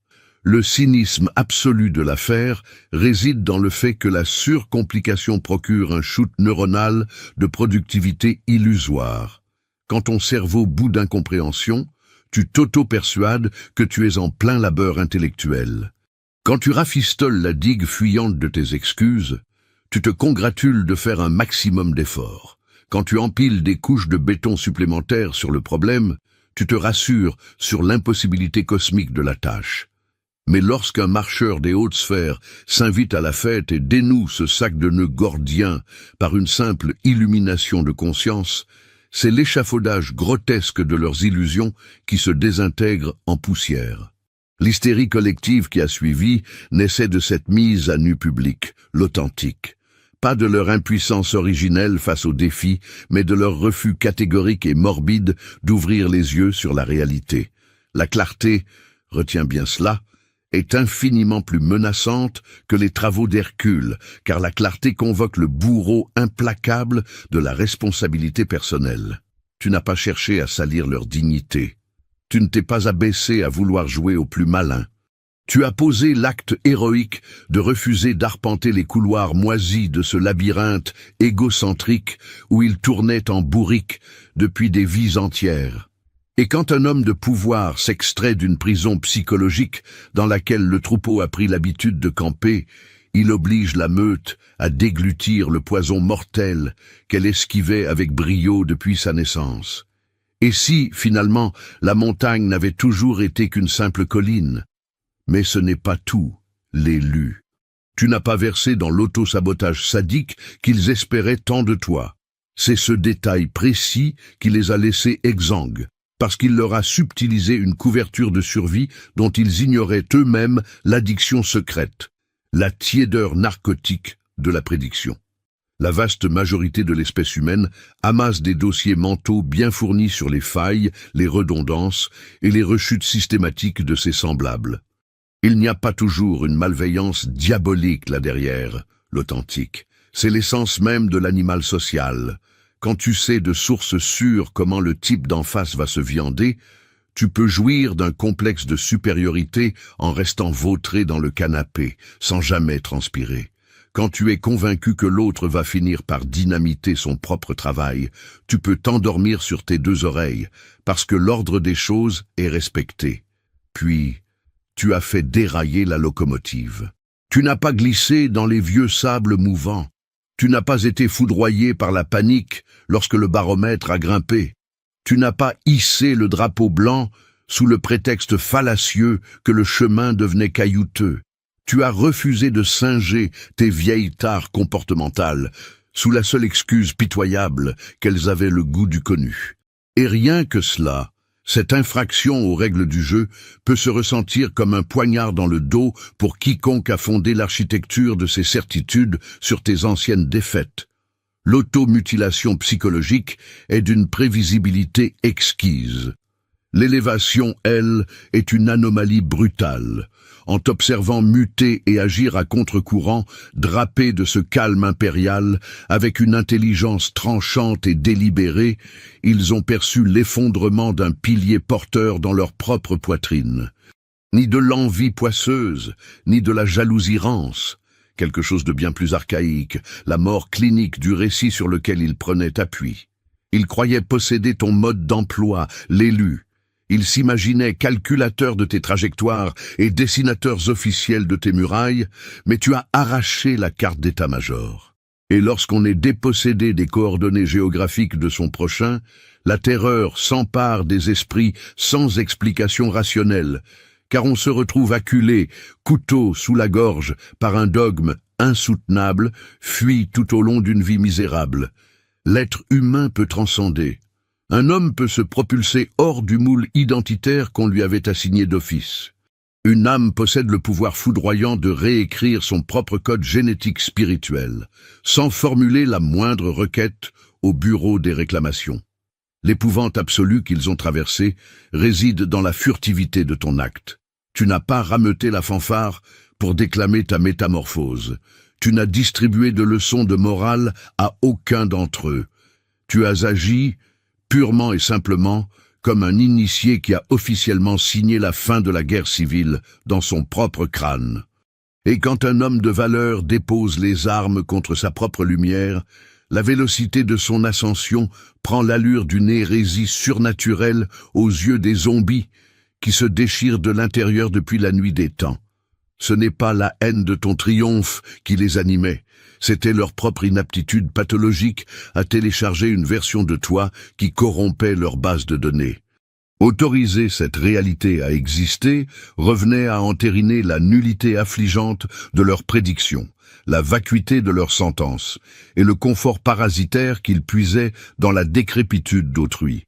Le cynisme absolu de l'affaire réside dans le fait que la surcomplication procure un shoot neuronal de productivité illusoire. Quand ton cerveau bout d'incompréhension, tu t'auto-persuades que tu es en plein labeur intellectuel. Quand tu rafistoles la digue fuyante de tes excuses, tu te congratules de faire un maximum d'efforts. Quand tu empiles des couches de béton supplémentaires sur le problème, tu te rassures sur l'impossibilité cosmique de la tâche. Mais lorsqu'un marcheur des hautes sphères s'invite à la fête et dénoue ce sac de nœuds gordiens par une simple illumination de conscience, c'est l'échafaudage grotesque de leurs illusions qui se désintègre en poussière. L'hystérie collective qui a suivi naissait de cette mise à nu publique, l'authentique. Pas de leur impuissance originelle face aux défis, mais de leur refus catégorique et morbide d'ouvrir les yeux sur la réalité. La clarté, retiens bien cela, est infiniment plus menaçante que les travaux d'Hercule, car la clarté convoque le bourreau implacable de la responsabilité personnelle. Tu n'as pas cherché à salir leur dignité. Tu ne t'es pas abaissé à vouloir jouer au plus malin. Tu as posé l'acte héroïque de refuser d'arpenter les couloirs moisis de ce labyrinthe égocentrique où il tournait en bourrique depuis des vies entières. Et quand un homme de pouvoir s'extrait d'une prison psychologique dans laquelle le troupeau a pris l'habitude de camper, il oblige la meute à déglutir le poison mortel qu'elle esquivait avec brio depuis sa naissance. Et si, finalement, la montagne n'avait toujours été qu'une simple colline? Mais ce n'est pas tout, l'élu. Tu n'as pas versé dans l'auto-sabotage sadique qu'ils espéraient tant de toi. C'est ce détail précis qui les a laissés exsangues, parce qu'il leur a subtilisé une couverture de survie dont ils ignoraient eux-mêmes l'addiction secrète, la tiédeur narcotique de la prédiction. La vaste majorité de l'espèce humaine amasse des dossiers mentaux bien fournis sur les failles, les redondances et les rechutes systématiques de ses semblables. Il n'y a pas toujours une malveillance diabolique là derrière, l'authentique. C'est l'essence même de l'animal social. Quand tu sais de source sûre comment le type d'en face va se viander, tu peux jouir d'un complexe de supériorité en restant vautré dans le canapé, sans jamais transpirer. Quand tu es convaincu que l'autre va finir par dynamiter son propre travail, tu peux t'endormir sur tes deux oreilles, parce que l'ordre des choses est respecté. Puis, tu as fait dérailler la locomotive. Tu n'as pas glissé dans les vieux sables mouvants. Tu n'as pas été foudroyé par la panique lorsque le baromètre a grimpé. Tu n'as pas hissé le drapeau blanc sous le prétexte fallacieux que le chemin devenait caillouteux. Tu as refusé de singer tes vieilles tares comportementales sous la seule excuse pitoyable qu'elles avaient le goût du connu. Et rien que cela, cette infraction aux règles du jeu peut se ressentir comme un poignard dans le dos pour quiconque a fondé l'architecture de ses certitudes sur tes anciennes défaites. L'automutilation psychologique est d'une prévisibilité exquise. L'élévation, elle, est une anomalie brutale. En t'observant muter et agir à contre-courant, drapé de ce calme impérial, avec une intelligence tranchante et délibérée, ils ont perçu l'effondrement d'un pilier porteur dans leur propre poitrine. Ni de l'envie poisseuse, ni de la jalousie rance. Quelque chose de bien plus archaïque, la mort clinique du récit sur lequel ils prenaient appui. Ils croyaient posséder ton mode d'emploi, l'élu. Ils s'imaginaient calculateurs de tes trajectoires et dessinateurs officiels de tes murailles, mais tu as arraché la carte d'état-major. Et lorsqu'on est dépossédé des coordonnées géographiques de son prochain, la terreur s'empare des esprits sans explication rationnelle, car on se retrouve acculé, couteau sous la gorge, par un dogme insoutenable, fui tout au long d'une vie misérable. L'être humain peut transcender. Un homme peut se propulser hors du moule identitaire qu'on lui avait assigné d'office. Une âme possède le pouvoir foudroyant de réécrire son propre code génétique spirituel, sans formuler la moindre requête au bureau des réclamations. L'épouvante absolue qu'ils ont traversée réside dans la furtivité de ton acte. Tu n'as pas rameuté la fanfare pour déclamer ta métamorphose. Tu n'as distribué de leçons de morale à aucun d'entre eux. Tu as agi purement et simplement comme un initié qui a officiellement signé la fin de la guerre civile dans son propre crâne. Et quand un homme de valeur dépose les armes contre sa propre lumière, la vélocité de son ascension prend l'allure d'une hérésie surnaturelle aux yeux des zombies qui se déchirent de l'intérieur depuis la nuit des temps. Ce n'est pas la haine de ton triomphe qui les animait, c'était leur propre inaptitude pathologique à télécharger une version de toi qui corrompait leur base de données. Autoriser cette réalité à exister revenait à entériner la nullité affligeante de leurs prédictions, la vacuité de leurs sentences et le confort parasitaire qu'ils puisaient dans la décrépitude d'autrui.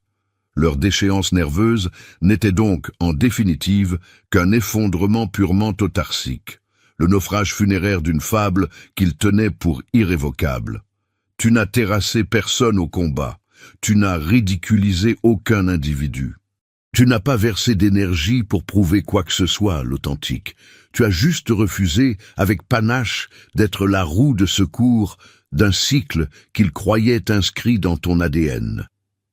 Leur déchéance nerveuse n'était donc, en définitive, qu'un effondrement purement autarcique. le naufrage funéraire d'une fable qu'il tenait pour irrévocable. Tu n'as terrassé personne au combat, tu n'as ridiculisé aucun individu. Tu n'as pas versé d'énergie pour prouver quoi que ce soit, l'Authentique. Tu as juste refusé, avec panache, d'être la roue de secours d'un cycle qu'il croyait inscrit dans ton ADN.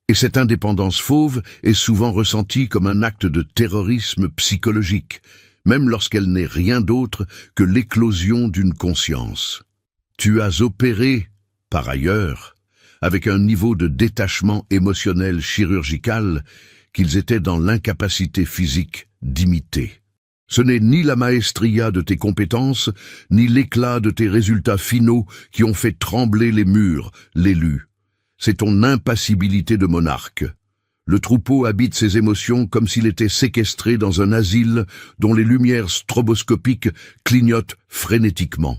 Et cette indépendance fauve est souvent ressentie comme un acte de terrorisme psychologique, même lorsqu'elle n'est rien d'autre que l'éclosion d'une conscience. Tu as opéré, par ailleurs, avec un niveau de détachement émotionnel chirurgical qu'ils étaient dans l'incapacité physique d'imiter. Ce n'est ni la maestria de tes compétences, ni l'éclat de tes résultats finaux qui ont fait trembler les murs, l'élu. C'est ton impassibilité de monarque. Le troupeau habite ses émotions comme s'il était séquestré dans un asile dont les lumières stroboscopiques clignotent frénétiquement.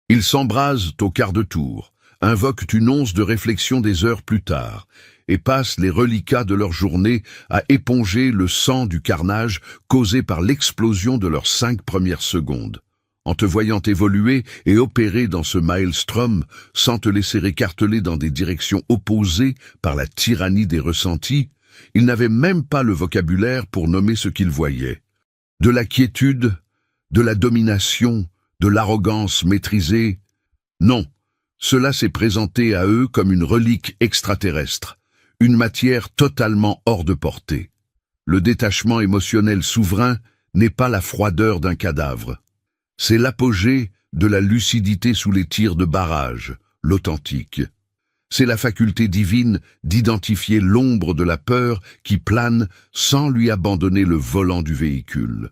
Ils s'embrasent au quart de tour, invoquent une once de réflexion des heures plus tard, et passent les reliquats de leur journée à éponger le sang du carnage causé par l'explosion de leurs 5 premières secondes. En te voyant évoluer et opérer dans ce maelstrom, sans te laisser écarteler dans des directions opposées par la tyrannie des ressentis, ils n'avaient même pas le vocabulaire pour nommer ce qu'ils voyaient. De la quiétude, de la domination, de l'arrogance maîtrisée. Non, cela s'est présenté à eux comme une relique extraterrestre, une matière totalement hors de portée. Le détachement émotionnel souverain n'est pas la froideur d'un cadavre. C'est l'apogée de la lucidité sous les tirs de barrage, l'Authentique. C'est la faculté divine d'identifier l'ombre de la peur qui plane sans lui abandonner le volant du véhicule.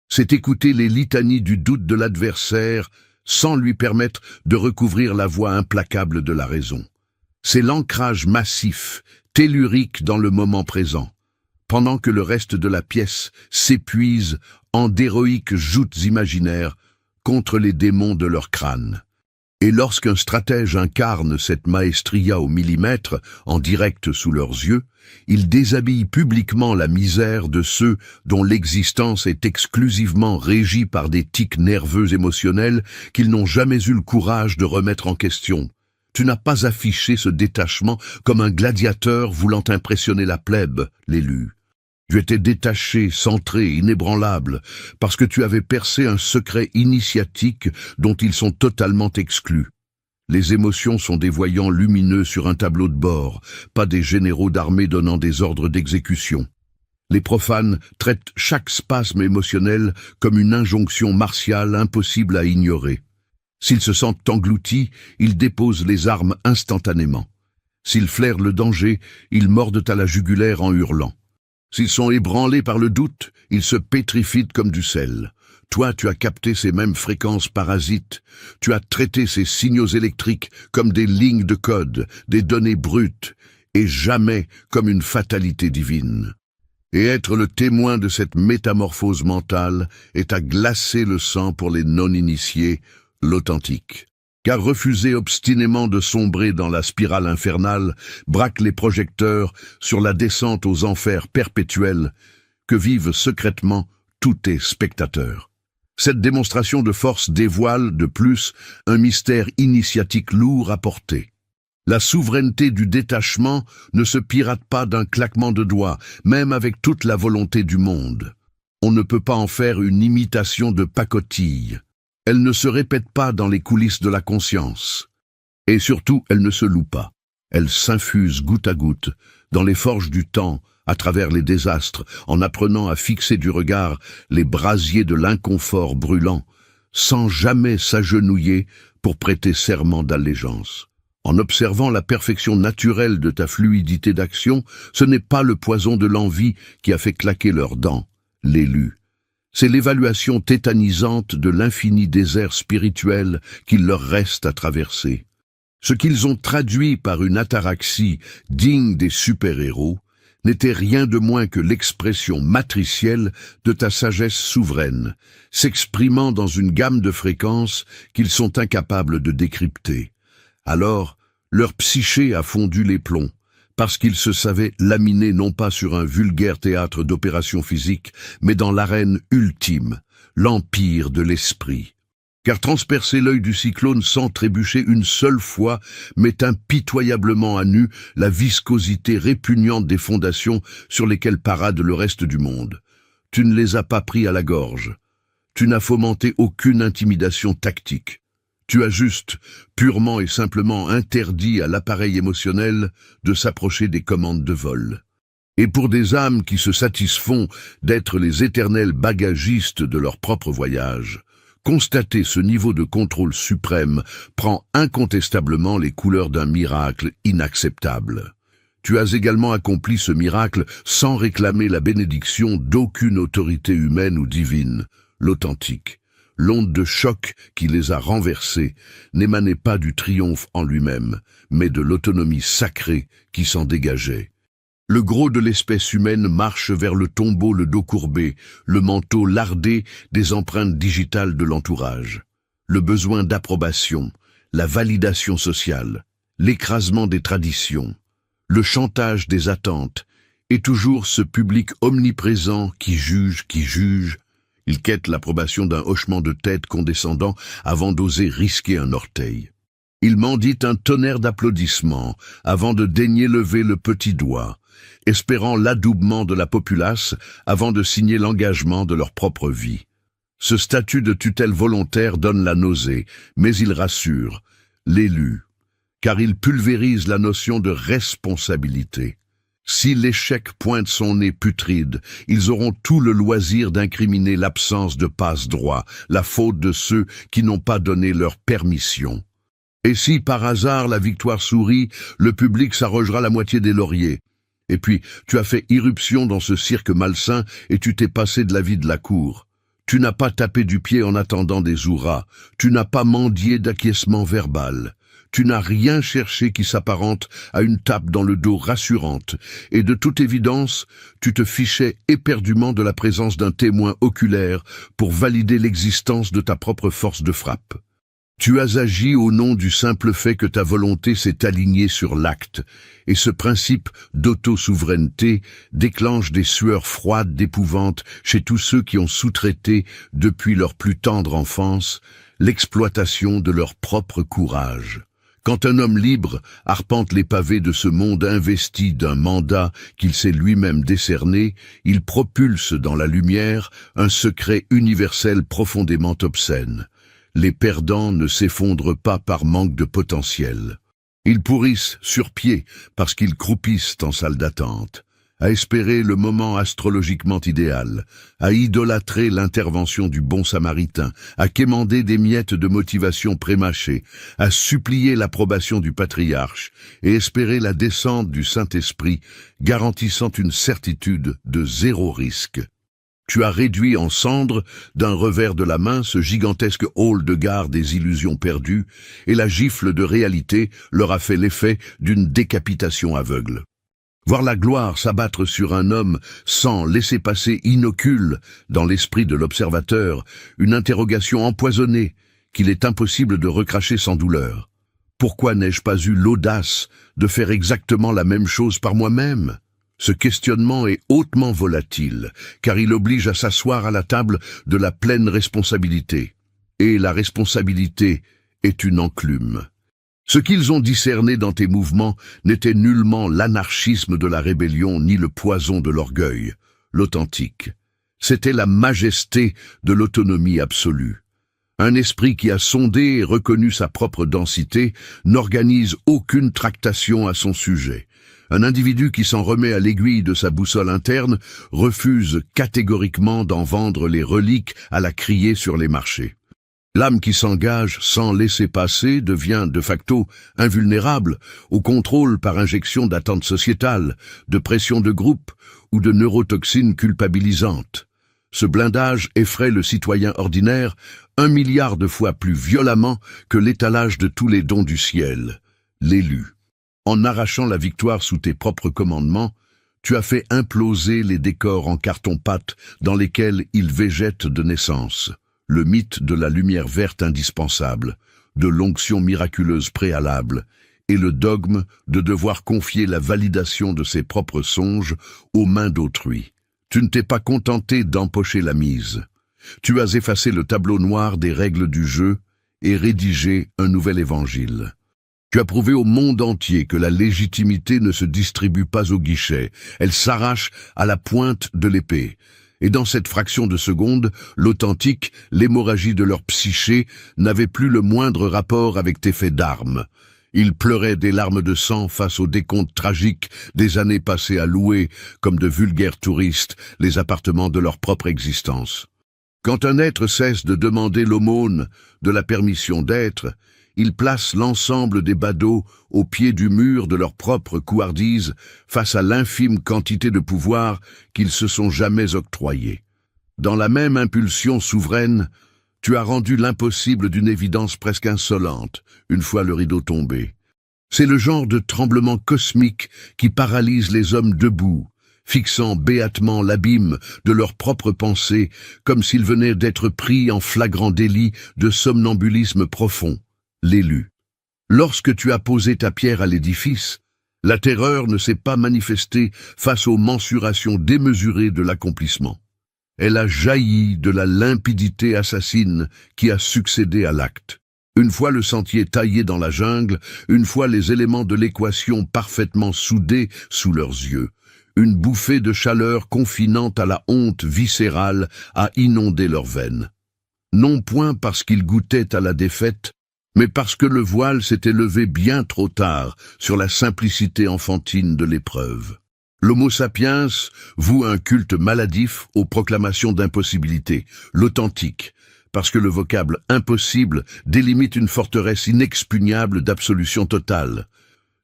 C'est écouter les litanies du doute de l'adversaire sans lui permettre de recouvrir la voie implacable de la raison. C'est l'ancrage massif, tellurique dans le moment présent, pendant que le reste de la pièce s'épuise en d'héroïques joutes imaginaires contre les démons de leur crâne. Et lorsqu'un stratège incarne cette maestria au millimètre, en direct sous leurs yeux, il déshabille publiquement la misère de ceux dont l'existence est exclusivement régie par des tics nerveux émotionnels qu'ils n'ont jamais eu le courage de remettre en question. Tu n'as pas affiché ce détachement comme un gladiateur voulant impressionner la plèbe, l'élu. Tu étais détaché, centré, inébranlable, parce que tu avais percé un secret initiatique dont ils sont totalement exclus. Les émotions sont des voyants lumineux sur un tableau de bord, pas des généraux d'armée donnant des ordres d'exécution. Les profanes traitent chaque spasme émotionnel comme une injonction martiale impossible à ignorer. S'ils se sentent engloutis, ils déposent les armes instantanément. S'ils flairent le danger, ils mordent à la jugulaire en hurlant. S'ils sont ébranlés par le doute, ils se pétrifient comme du sel. Toi, tu as capté ces mêmes fréquences parasites. Tu as traité ces signaux électriques comme des lignes de code, des données brutes, et jamais comme une fatalité divine. Et être le témoin de cette métamorphose mentale est à glacer le sang pour les non-initiés, l'Authentique. Car refuser obstinément de sombrer dans la spirale infernale braque les projecteurs sur la descente aux enfers perpétuels que vivent secrètement tous tes spectateurs. Cette démonstration de force dévoile, de plus, un mystère initiatique lourd à porter. La souveraineté du détachement ne se pirate pas d'un claquement de doigts, même avec toute la volonté du monde. On ne peut pas en faire une imitation de pacotille. Elle ne se répète pas dans les coulisses de la conscience. Et surtout, elle ne se loue pas. Elle s'infuse goutte à goutte dans les forges du temps, à travers les désastres, en apprenant à fixer du regard les brasiers de l'inconfort brûlant, sans jamais s'agenouiller pour prêter serment d'allégeance. En observant la perfection naturelle de ta fluidité d'action, ce n'est pas le poison de l'envie qui a fait claquer leurs dents, l'élu. C'est l'évaluation tétanisante de l'infini désert spirituel qu'il leur reste à traverser. Ce qu'ils ont traduit par une ataraxie digne des super-héros n'était rien de moins que l'expression matricielle de ta sagesse souveraine, s'exprimant dans une gamme de fréquences qu'ils sont incapables de décrypter. Alors, leur psyché a fondu les plombs, parce qu'ils se savaient laminés non pas sur un vulgaire théâtre d'opérations physiques, mais dans l'arène ultime, l'empire de l'esprit. Car transpercer l'œil du cyclone sans trébucher une seule fois met impitoyablement à nu la viscosité répugnante des fondations sur lesquelles parade le reste du monde. Tu ne les as pas pris à la gorge. Tu n'as fomenté aucune intimidation tactique. Tu as juste, purement et simplement interdit à l'appareil émotionnel de s'approcher des commandes de vol. Et pour des âmes qui se satisfont d'être les éternels bagagistes de leur propre voyage, constater ce niveau de contrôle suprême prend incontestablement les couleurs d'un miracle inacceptable. Tu as également accompli ce miracle sans réclamer la bénédiction d'aucune autorité humaine ou divine, l'authentique. L'onde de choc qui les a renversés n'émanait pas du triomphe en lui-même, mais de l'autonomie sacrée qui s'en dégageait. Le gros de l'espèce humaine marche vers le tombeau le dos courbé, le manteau lardé des empreintes digitales de l'entourage. Le besoin d'approbation, la validation sociale, l'écrasement des traditions, le chantage des attentes, et toujours ce public omniprésent qui juge. Il quête l'approbation d'un hochement de tête condescendant avant d'oser risquer un orteil. Il mendie un tonnerre d'applaudissements avant de daigner lever le petit doigt, espérant l'adoubement de la populace avant de signer l'engagement de leur propre vie. Ce statut de tutelle volontaire donne la nausée, mais il rassure l'élu, car il pulvérise la notion de responsabilité. Si l'échec pointe son nez putride, ils auront tout le loisir d'incriminer l'absence de passe-droit, la faute de ceux qui n'ont pas donné leur permission. Et si par hasard la victoire sourit, le public s'arrogera la moitié des lauriers. Et puis, tu as fait irruption dans ce cirque malsain et tu t'es passé de la vie de la cour. Tu n'as pas tapé du pied en attendant des hurrahs, tu n'as pas mendié d'acquiescement verbal. Tu n'as rien cherché qui s'apparente à une tape dans le dos rassurante, et de toute évidence, tu te fichais éperdument de la présence d'un témoin oculaire pour valider l'existence de ta propre force de frappe. Tu as agi au nom du simple fait que ta volonté s'est alignée sur l'acte, et ce principe d'auto-souveraineté déclenche des sueurs froides d'épouvante chez tous ceux qui ont sous-traité, depuis leur plus tendre enfance, l'exploitation de leur propre courage. Quand un homme libre arpente les pavés de ce monde investi d'un mandat qu'il s'est lui-même décerné, il propulse dans la lumière un secret universel profondément obscène. Les perdants ne s'effondrent pas par manque de potentiel. Ils pourrissent sur pied parce qu'ils croupissent en salle d'attente, à espérer le moment astrologiquement idéal, à idolâtrer l'intervention du bon samaritain, à quémander des miettes de motivation prémâchées, à supplier l'approbation du patriarche et espérer la descente du Saint-Esprit, garantissant une certitude de zéro risque. Tu as réduit en cendres d'un revers de la main ce gigantesque hall de gare des illusions perdues, et la gifle de réalité leur a fait l'effet d'une décapitation aveugle. Voir la gloire s'abattre sur un homme sans laisser passer inocule dans l'esprit de l'observateur une interrogation empoisonnée qu'il est impossible de recracher sans douleur. Pourquoi n'ai-je pas eu l'audace de faire exactement la même chose par moi-même ? Ce questionnement est hautement volatile, car il oblige à s'asseoir à la table de la pleine responsabilité. Et la responsabilité est une enclume. Ce qu'ils ont discerné dans tes mouvements n'était nullement l'anarchisme de la rébellion ni le poison de l'orgueil, l'authentique. C'était la majesté de l'autonomie absolue. Un esprit qui a sondé et reconnu sa propre densité n'organise aucune tractation à son sujet. Un individu qui s'en remet à l'aiguille de sa boussole interne refuse catégoriquement d'en vendre les reliques à la crier sur les marchés. L'âme qui s'engage sans laisser passer devient de facto invulnérable au contrôle par injection d'attentes sociétales, de pression de groupe ou de neurotoxines culpabilisantes. Ce blindage effraie le citoyen ordinaire 1 milliard de fois plus violemment que l'étalage de tous les dons du ciel, l'élu. En arrachant la victoire sous tes propres commandements, tu as fait imploser les décors en carton-pâte dans lesquels ils végètent de naissance. Le mythe de la lumière verte indispensable, de l'onction miraculeuse préalable, et le dogme de devoir confier la validation de ses propres songes aux mains d'autrui. Tu ne t'es pas contenté d'empocher la mise. Tu as effacé le tableau noir des règles du jeu et rédigé un nouvel évangile. Tu as prouvé au monde entier que la légitimité ne se distribue pas au guichet, elle s'arrache à la pointe de l'épée. Et dans cette fraction de seconde, l'authentique, l'hémorragie de leur psyché n'avait plus le moindre rapport avec tes faits d'armes. Ils pleuraient des larmes de sang face au décompte tragique des années passées à louer, comme de vulgaires touristes, les appartements de leur propre existence. Quand un être cesse de demander l'aumône, de la permission d'être, il place l'ensemble des badauds au pied du mur de leur propre couardise face à l'infime quantité de pouvoir qu'ils se sont jamais octroyés. Dans la même impulsion souveraine, tu as rendu l'impossible d'une évidence presque insolente, une fois le rideau tombé. C'est le genre de tremblement cosmique qui paralyse les hommes debout, fixant béatement l'abîme de leurs propres pensées, comme s'ils venaient d'être pris en flagrant délit de somnambulisme profond. L'élu. Lorsque tu as posé ta pierre à l'édifice, la terreur ne s'est pas manifestée face aux mensurations démesurées de l'accomplissement. Elle a jailli de la limpidité assassine qui a succédé à l'acte. Une fois le sentier taillé dans la jungle, une fois les éléments de l'équation parfaitement soudés sous leurs yeux, une bouffée de chaleur confinante à la honte viscérale a inondé leurs veines. Non point parce qu'ils goûtaient à la défaite, mais parce que le voile s'était levé bien trop tard sur la simplicité enfantine de l'épreuve. L'homo sapiens voue un culte maladif aux proclamations d'impossibilité, l'authentique, parce que le vocable « impossible » délimite une forteresse inexpugnable d'absolution totale.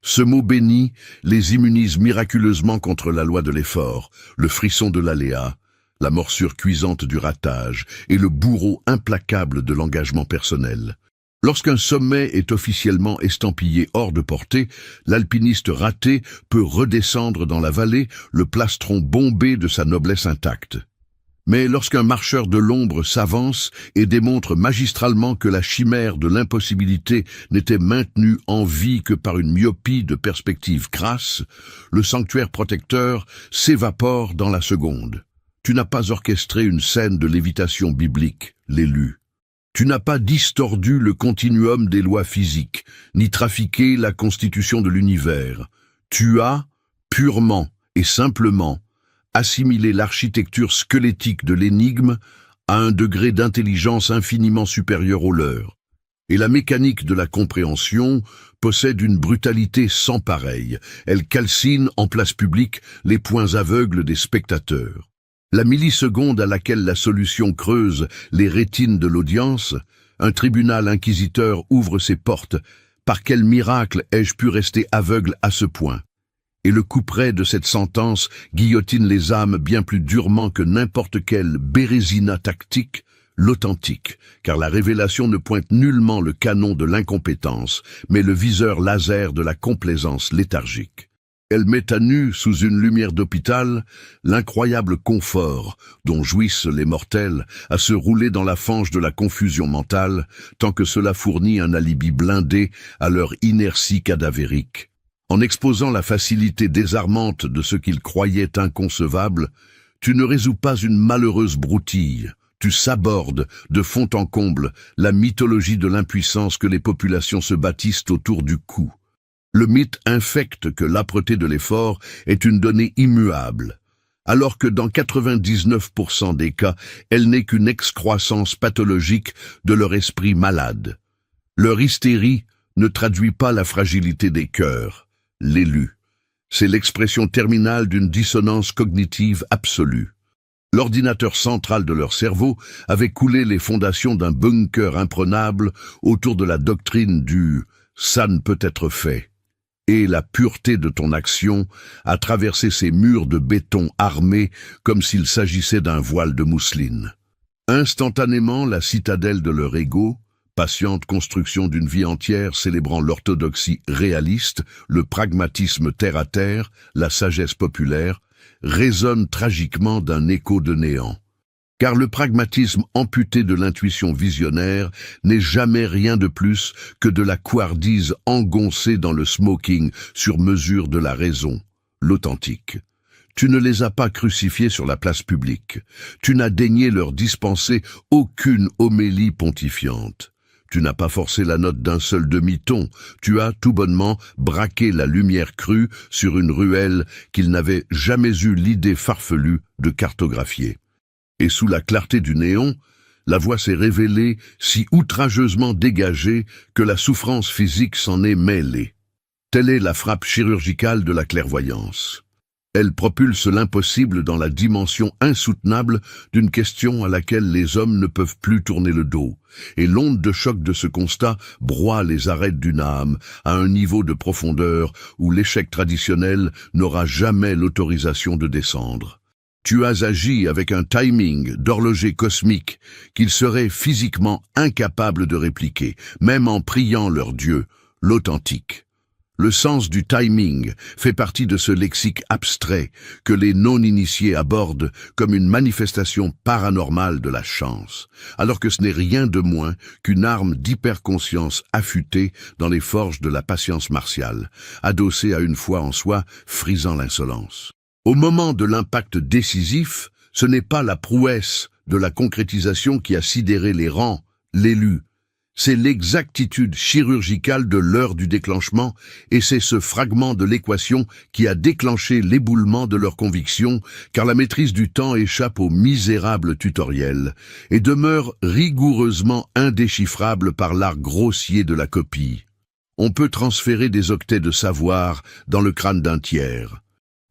Ce mot béni les immunise miraculeusement contre la loi de l'effort, le frisson de l'aléa, la morsure cuisante du ratage et le bourreau implacable de l'engagement personnel. Lorsqu'un sommet est officiellement estampillé hors de portée, l'alpiniste raté peut redescendre dans la vallée, le plastron bombé de sa noblesse intacte. Mais lorsqu'un marcheur de l'ombre s'avance et démontre magistralement que la chimère de l'impossibilité n'était maintenue en vie que par une myopie de perspective crasse, le sanctuaire protecteur s'évapore dans la seconde. Tu n'as pas orchestré une scène de lévitation biblique, l'élu. Tu n'as pas distordu le continuum des lois physiques, ni trafiqué la constitution de l'univers. Tu as, purement et simplement, assimilé l'architecture squelettique de l'énigme à un degré d'intelligence infiniment supérieur au leur. Et la mécanique de la compréhension possède une brutalité sans pareille. Elle calcine en place publique les points aveugles des spectateurs. La milliseconde à laquelle la solution creuse les rétines de l'audience, un tribunal inquisiteur ouvre ses portes. Par quel miracle ai-je pu rester aveugle à ce point? Et le couperet de cette sentence guillotine les âmes bien plus durement que n'importe quelle bérésina tactique, l'authentique, car la révélation ne pointe nullement le canon de l'incompétence, mais le viseur laser de la complaisance léthargique. Elle met à nu, sous une lumière d'hôpital, l'incroyable confort dont jouissent les mortels à se rouler dans la fange de la confusion mentale, tant que cela fournit un alibi blindé à leur inertie cadavérique. En exposant la facilité désarmante de ce qu'ils croyaient inconcevable, tu ne résous pas une malheureuse broutille, tu sabordes de fond en comble la mythologie de l'impuissance que les populations se bâtissent autour du coup. Le mythe infecte que l'âpreté de l'effort est une donnée immuable, alors que dans 99% des cas, elle n'est qu'une excroissance pathologique de leur esprit malade. Leur hystérie ne traduit pas la fragilité des cœurs, l'élu. C'est l'expression terminale d'une dissonance cognitive absolue. L'ordinateur central de leur cerveau avait coulé les fondations d'un bunker imprenable autour de la doctrine du « ça ne peut être fait ». Et la pureté de ton action a traversé ces murs de béton armés comme s'il s'agissait d'un voile de mousseline. Instantanément, la citadelle de leur ego, patiente construction d'une vie entière célébrant l'orthodoxie réaliste, le pragmatisme terre-à-terre, la sagesse populaire, résonne tragiquement d'un écho de néant. Car le pragmatisme amputé de l'intuition visionnaire n'est jamais rien de plus que de la couardise engoncée dans le smoking sur mesure de la raison, l'authentique. Tu ne les as pas crucifiés sur la place publique. Tu n'as daigné leur dispenser aucune homélie pontifiante. Tu n'as pas forcé la note d'un seul demi-ton. Tu as, tout bonnement, braqué la lumière crue sur une ruelle qu'ils n'avaient jamais eu l'idée farfelue de cartographier. Et sous la clarté du néon, la voix s'est révélée si outrageusement dégagée que la souffrance physique s'en est mêlée. Telle est la frappe chirurgicale de la clairvoyance. Elle propulse l'impossible dans la dimension insoutenable d'une question à laquelle les hommes ne peuvent plus tourner le dos, et l'onde de choc de ce constat broie les arêtes d'une âme à un niveau de profondeur où l'échec traditionnel n'aura jamais l'autorisation de descendre. Tu as agi avec un timing d'horloger cosmique qu'ils seraient physiquement incapables de répliquer, même en priant leur Dieu, l'authentique. Le sens du timing fait partie de ce lexique abstrait que les non-initiés abordent comme une manifestation paranormale de la chance, alors que ce n'est rien de moins qu'une arme d'hyperconscience affûtée dans les forges de la patience martiale, adossée à une foi en soi frisant l'insolence. Au moment de l'impact décisif, ce n'est pas la prouesse de la concrétisation qui a sidéré les rangs, l'élu. C'est l'exactitude chirurgicale de l'heure du déclenchement et c'est ce fragment de l'équation qui a déclenché l'éboulement de leurs convictions, car la maîtrise du temps échappe au misérable tutoriel et demeure rigoureusement indéchiffrable par l'art grossier de la copie. On peut transférer des octets de savoir dans le crâne d'un tiers.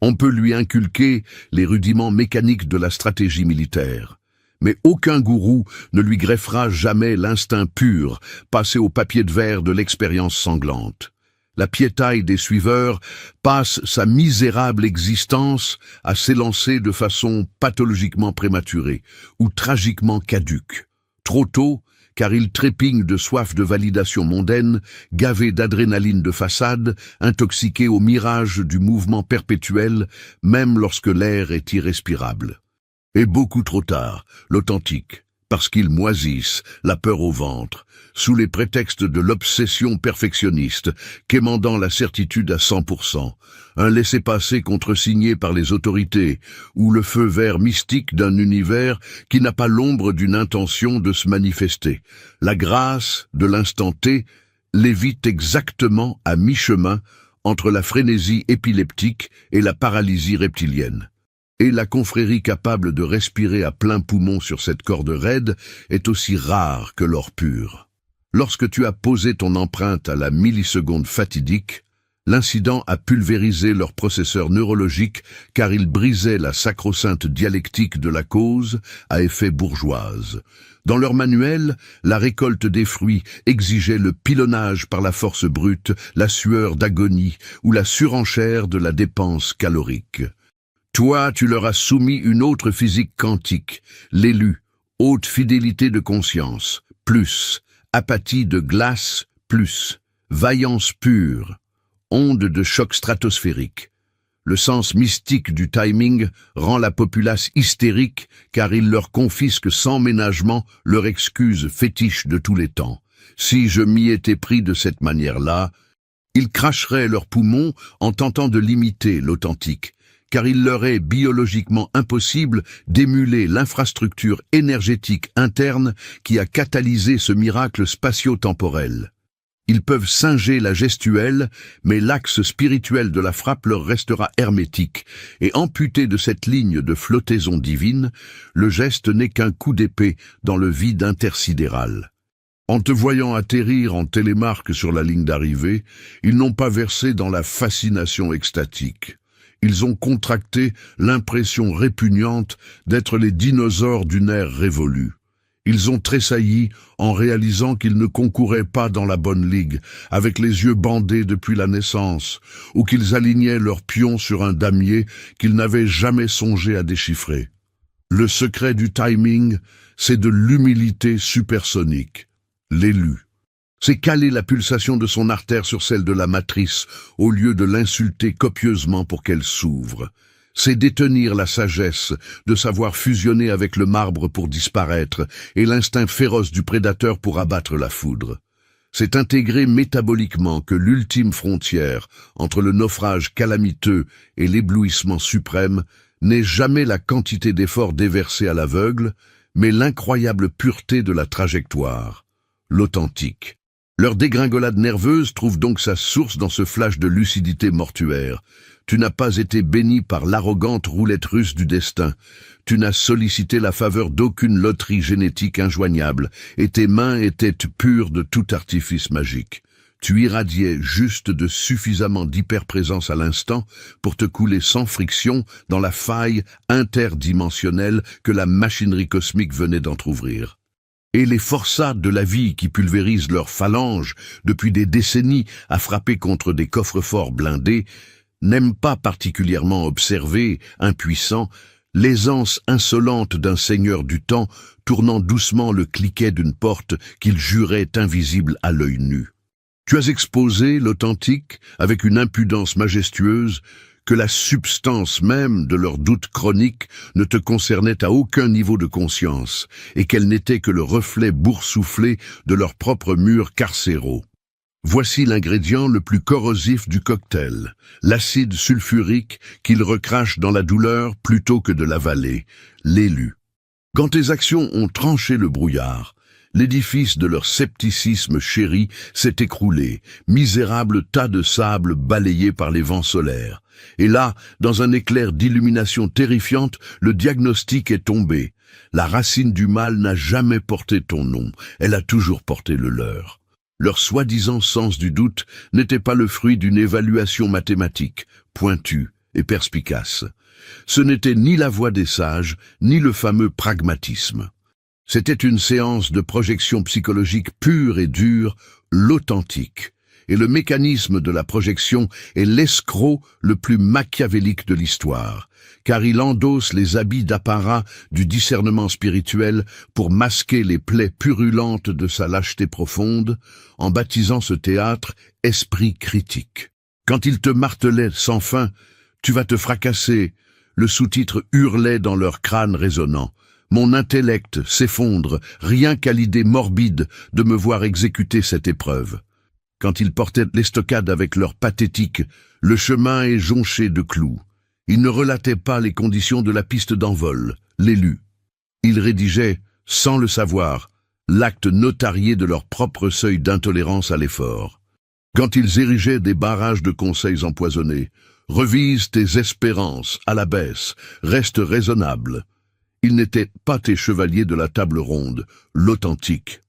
On peut lui inculquer les rudiments mécaniques de la stratégie militaire. Mais aucun gourou ne lui greffera jamais l'instinct pur, passé au papier de verre de l'expérience sanglante. La piétaille des suiveurs passe sa misérable existence à s'élancer de façon pathologiquement prématurée ou tragiquement caduque. Trop tôt, car il trépigne de soif de validation mondaine, gavé d'adrénaline de façade, intoxiqué au mirage du mouvement perpétuel, même lorsque l'air est irrespirable. Et beaucoup trop tard, l'authentique, parce qu'ils moisissent, la peur au ventre, sous les prétextes de l'obsession perfectionniste, quémandant la certitude à 100%, un laissez-passer contresigné par les autorités, ou le feu vert mystique d'un univers qui n'a pas l'ombre d'une intention de se manifester. La grâce de l'instant T l'évite exactement à mi-chemin entre la frénésie épileptique et la paralysie reptilienne. Et la confrérie capable de respirer à plein poumon sur cette corde raide est aussi rare que l'or pur. Lorsque tu as posé ton empreinte à la milliseconde fatidique, l'incident a pulvérisé leur processeur neurologique car il brisait la sacro-sainte dialectique de la cause à effet bourgeoise. Dans leur manuel, la récolte des fruits exigeait le pilonnage par la force brute, la sueur d'agonie ou la surenchère de la dépense calorique. Toi, tu leur as soumis une autre physique quantique, l'élu, haute fidélité de conscience, plus, apathie de glace, plus, vaillance pure, onde de choc stratosphérique. Le sens mystique du timing rend la populace hystérique car il leur confisque sans ménagement leur excuse fétiche de tous les temps. Si je m'y étais pris de cette manière-là, ils cracheraient leurs poumons en tentant de limiter l'authentique, car il leur est biologiquement impossible d'émuler l'infrastructure énergétique interne qui a catalysé ce miracle spatio-temporel. Ils peuvent singer la gestuelle, mais l'axe spirituel de la frappe leur restera hermétique, et amputé de cette ligne de flottaison divine, le geste n'est qu'un coup d'épée dans le vide intersidéral. En te voyant atterrir en télémarque sur la ligne d'arrivée, ils n'ont pas versé dans la fascination extatique. Ils ont contracté l'impression répugnante d'être les dinosaures d'une ère révolue. Ils ont tressailli en réalisant qu'ils ne concouraient pas dans la bonne ligue, avec les yeux bandés depuis la naissance, ou qu'ils alignaient leurs pions sur un damier qu'ils n'avaient jamais songé à déchiffrer. Le secret du timing, c'est de l'humilité supersonique. L'élu. C'est caler la pulsation de son artère sur celle de la matrice, au lieu de l'insulter copieusement pour qu'elle s'ouvre. C'est détenir la sagesse, de savoir fusionner avec le marbre pour disparaître, et l'instinct féroce du prédateur pour abattre la foudre. C'est intégré métaboliquement que l'ultime frontière entre le naufrage calamiteux et l'éblouissement suprême n'est jamais la quantité d'efforts déversés à l'aveugle, mais l'incroyable pureté de la trajectoire, l'authentique. Leur dégringolade nerveuse trouve donc sa source dans ce flash de lucidité mortuaire. Tu n'as pas été béni par l'arrogante roulette russe du destin. Tu n'as sollicité la faveur d'aucune loterie génétique injoignable, et tes mains étaient pures de tout artifice magique. Tu irradiais juste de suffisamment d'hyperprésence à l'instant pour te couler sans friction dans la faille interdimensionnelle que la machinerie cosmique venait d'entrouvrir. Et les forçats de la vie qui pulvérisent leurs phalanges depuis des décennies à frapper contre des coffres-forts blindés n'aiment pas particulièrement observer, impuissants, l'aisance insolente d'un seigneur du temps tournant doucement le cliquet d'une porte qu'il jurait invisible à l'œil nu. Tu as exposé l'authentique avec une impudence majestueuse que la substance même de leurs doutes chroniques ne te concernait à aucun niveau de conscience et qu'elle n'était que le reflet boursouflé de leurs propres murs carcéraux. Voici l'ingrédient le plus corrosif du cocktail, l'acide sulfurique qu'ils recrachent dans la douleur plutôt que de l'avaler, l'élu. Quand tes actions ont tranché le brouillard, l'édifice de leur scepticisme chéri s'est écroulé, misérable tas de sable balayé par les vents solaires. Et là, dans un éclair d'illumination terrifiante, le diagnostic est tombé. La racine du mal n'a jamais porté ton nom, elle a toujours porté le leur. Leur soi-disant sens du doute n'était pas le fruit d'une évaluation mathématique, pointue et perspicace. Ce n'était ni la voie des sages, ni le fameux pragmatisme. C'était une séance de projection psychologique pure et dure, l'authentique. Et le mécanisme de la projection est l'escroc le plus machiavélique de l'histoire, car il endosse les habits d'apparat du discernement spirituel pour masquer les plaies purulentes de sa lâcheté profonde, en baptisant ce théâtre « esprit critique ». Quand il te martelait sans fin, « Tu vas te fracasser », le sous-titre hurlait dans leur crâne résonnant. Mon intellect s'effondre rien qu'à l'idée morbide de me voir exécuter cette épreuve. Quand ils portaient l'estocade avec leur pathétique, le chemin est jonché de clous. Ils ne relataient pas les conditions de la piste d'envol, l'élu. Ils rédigeaient, sans le savoir, l'acte notarié de leur propre seuil d'intolérance à l'effort. Quand ils érigeaient des barrages de conseils empoisonnés, revise tes espérances à la baisse, reste raisonnable. Ils n'étaient pas tes chevaliers de la table ronde, l'authentique.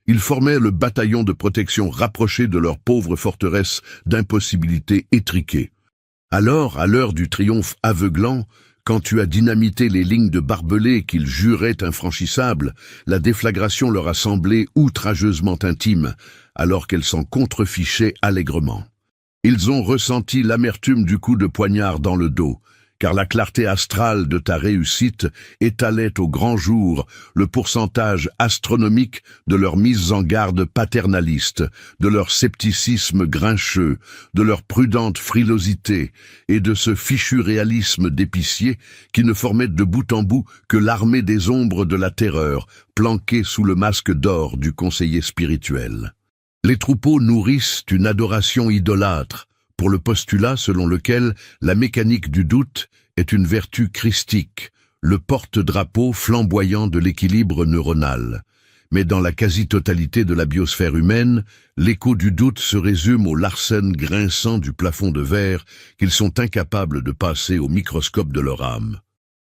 Ils formaient le bataillon de protection rapproché de leur pauvre forteresse d'impossibilité étriquée. Alors, à l'heure du triomphe aveuglant, quand tu as dynamité les lignes de barbelés qu'ils juraient infranchissables, la déflagration leur a semblé outrageusement intime, alors qu'elles s'en contrefichaient allègrement. Ils ont ressenti l'amertume du coup de poignard dans le dos, car la clarté astrale de ta réussite étalait au grand jour le pourcentage astronomique de leur mise en garde paternaliste, de leur scepticisme grincheux, de leur prudente frilosité et de ce fichu réalisme d'épicier qui ne formait de bout en bout que l'armée des ombres de la terreur, planquée sous le masque d'or du conseiller spirituel. Les troupeaux nourrissent une adoration idolâtre, pour le postulat selon lequel la mécanique du doute est une vertu christique, le porte-drapeau flamboyant de l'équilibre neuronal. Mais dans la quasi-totalité de la biosphère humaine, l'écho du doute se résume au larcène grinçant du plafond de verre qu'ils sont incapables de passer au microscope de leur âme.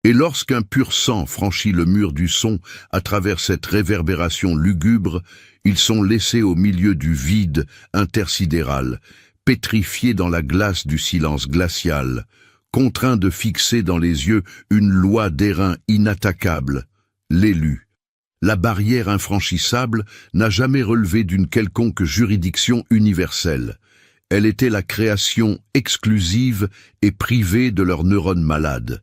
Et lorsqu'un pur sang franchit le mur du son à travers cette réverbération lugubre, ils sont laissés au milieu du vide intersidéral, pétrifiés dans la glace du silence glacial, contraints de fixer dans les yeux une loi d'airain inattaquable, l'élu. La barrière infranchissable n'a jamais relevé d'une quelconque juridiction universelle. Elle était la création exclusive et privée de leurs neurones malades.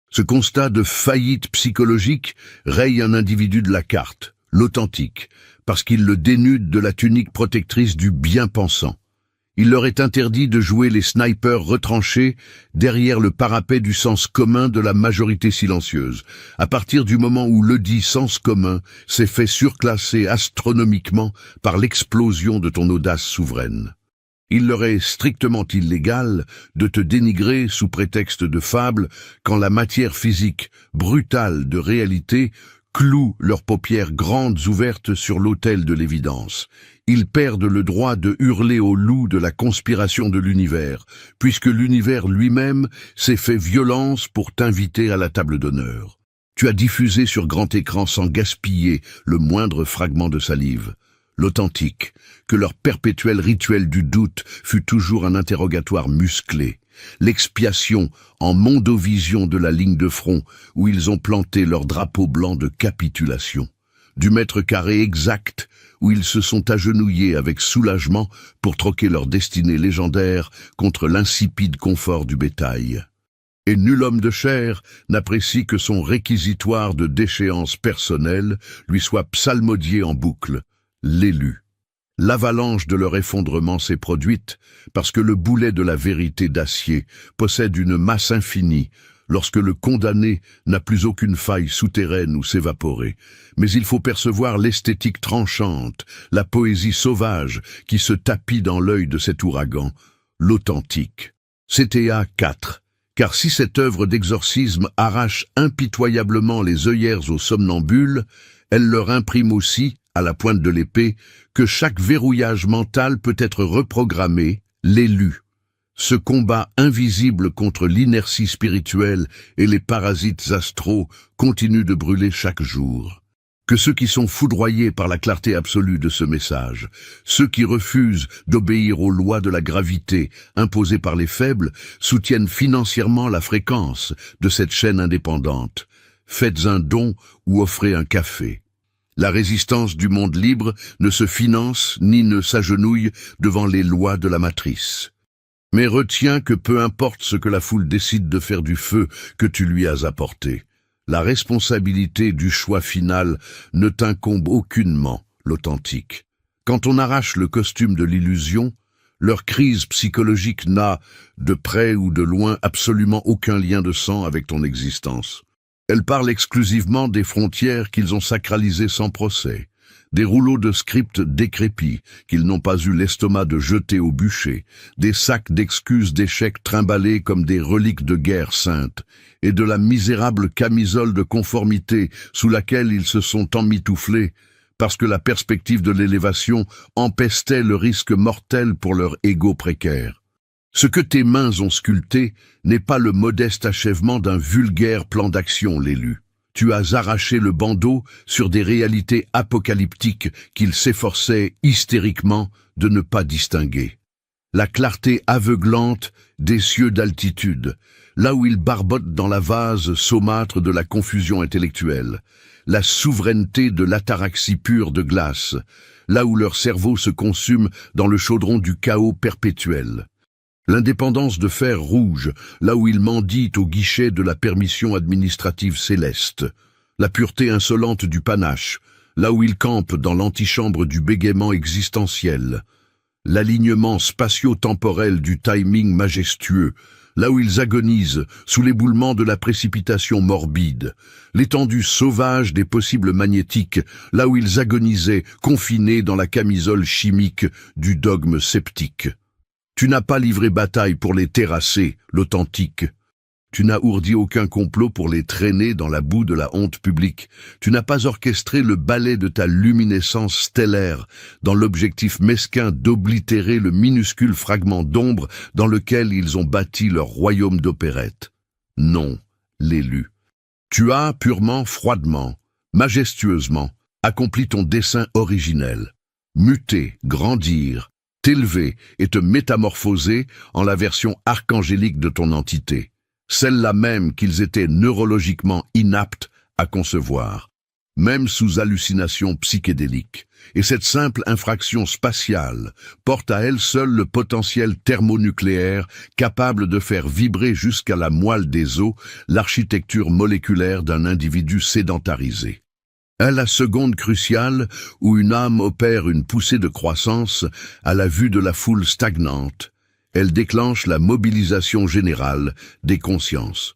Ce constat de faillite psychologique raye un individu de la carte, l'authentique, parce qu'il le dénude de la tunique protectrice du bien-pensant. Il leur est interdit de jouer les snipers retranchés derrière le parapet du sens commun de la majorité silencieuse, à partir du moment où le dit sens commun s'est fait surclasser astronomiquement par l'explosion de ton audace souveraine. Il leur est strictement illégal de te dénigrer sous prétexte de fable quand la matière physique brutale de réalité cloue leurs paupières grandes ouvertes sur l'autel de l'évidence. Ils perdent le droit de hurler au loup de la conspiration de l'univers, puisque l'univers lui-même s'est fait violence pour t'inviter à la table d'honneur. Tu as diffusé sur grand écran sans gaspiller le moindre fragment de salive. L'authentique, que leur perpétuel rituel du doute fut toujours un interrogatoire musclé. L'expiation en mondovision de la ligne de front où ils ont planté leur drapeau blanc de capitulation. Du mètre carré exact où ils se sont agenouillés avec soulagement pour troquer leur destinée légendaire contre l'insipide confort du bétail. Et nul homme de chair n'apprécie que son réquisitoire de déchéance personnelle lui soit psalmodié en boucle. L'élu. L'avalanche de leur effondrement s'est produite parce que le boulet de la vérité d'acier possède une masse infinie lorsque le condamné n'a plus aucune faille souterraine où s'évaporer. Mais il faut percevoir l'esthétique tranchante, la poésie sauvage qui se tapit dans l'œil de cet ouragan, l'authentique. CTA 4. Car si cette œuvre d'exorcisme arrache impitoyablement les œillères aux somnambules, elle leur imprime aussi, à la pointe de l'épée, que chaque verrouillage mental peut être reprogrammé, l'élu. Ce combat invisible contre l'inertie spirituelle et les parasites astraux continue de brûler chaque jour. Que ceux qui sont foudroyés par la clarté absolue de ce message, ceux qui refusent d'obéir aux lois de la gravité imposées par les faibles, soutiennent financièrement la fréquence de cette chaîne indépendante. Faites un don ou offrez un café. La résistance du monde libre ne se finance ni ne s'agenouille devant les lois de la matrice. Mais retiens que peu importe ce que la foule décide de faire du feu que tu lui as apporté, la responsabilité du choix final ne t'incombe aucunement, l'authentique. Quand on arrache le costume de l'illusion, leur crise psychologique n'a, de près ou de loin, absolument aucun lien de sang avec ton existence. Elle parle exclusivement des frontières qu'ils ont sacralisées sans procès, des rouleaux de script décrépits qu'ils n'ont pas eu l'estomac de jeter au bûcher, des sacs d'excuses d'échecs trimballés comme des reliques de guerre sainte, et de la misérable camisole de conformité sous laquelle ils se sont emmitouflés, parce que la perspective de l'élévation empestait le risque mortel pour leur ego précaire. Ce que tes mains ont sculpté n'est pas le modeste achèvement d'un vulgaire plan d'action, l'élu. Tu as arraché le bandeau sur des réalités apocalyptiques qu'ils s'efforçaient hystériquement de ne pas distinguer. La clarté aveuglante des cieux d'altitude, là où ils barbotent dans la vase saumâtre de la confusion intellectuelle, la souveraineté de l'ataraxie pure de glace, là où leur cerveau se consume dans le chaudron du chaos perpétuel. L'indépendance de fer rouge, là où il mendie au guichet de la permission administrative céleste. La pureté insolente du panache, là où il campe dans l'antichambre du bégaiement existentiel. L'alignement spatio-temporel du timing majestueux, là où ils agonisent sous l'éboulement de la précipitation morbide. L'étendue sauvage des possibles magnétiques, là où ils agonisaient confinés dans la camisole chimique du dogme sceptique. Tu n'as pas livré bataille pour les terrasser, l'authentique. Tu n'as ourdi aucun complot pour les traîner dans la boue de la honte publique. Tu n'as pas orchestré le ballet de ta luminescence stellaire dans l'objectif mesquin d'oblitérer le minuscule fragment d'ombre dans lequel ils ont bâti leur royaume d'opérette. Non, l'élu. Tu as purement, froidement, majestueusement accompli ton dessein originel. Muter, grandir, t'élever et te métamorphoser en la version archangélique de ton entité, celle-là même qu'ils étaient neurologiquement inaptes à concevoir, même sous hallucination psychédélique. Et cette simple infraction spatiale porte à elle seule le potentiel thermonucléaire capable de faire vibrer jusqu'à la moelle des os l'architecture moléculaire d'un individu sédentarisé. À la seconde cruciale, où une âme opère une poussée de croissance à la vue de la foule stagnante, elle déclenche la mobilisation générale des consciences.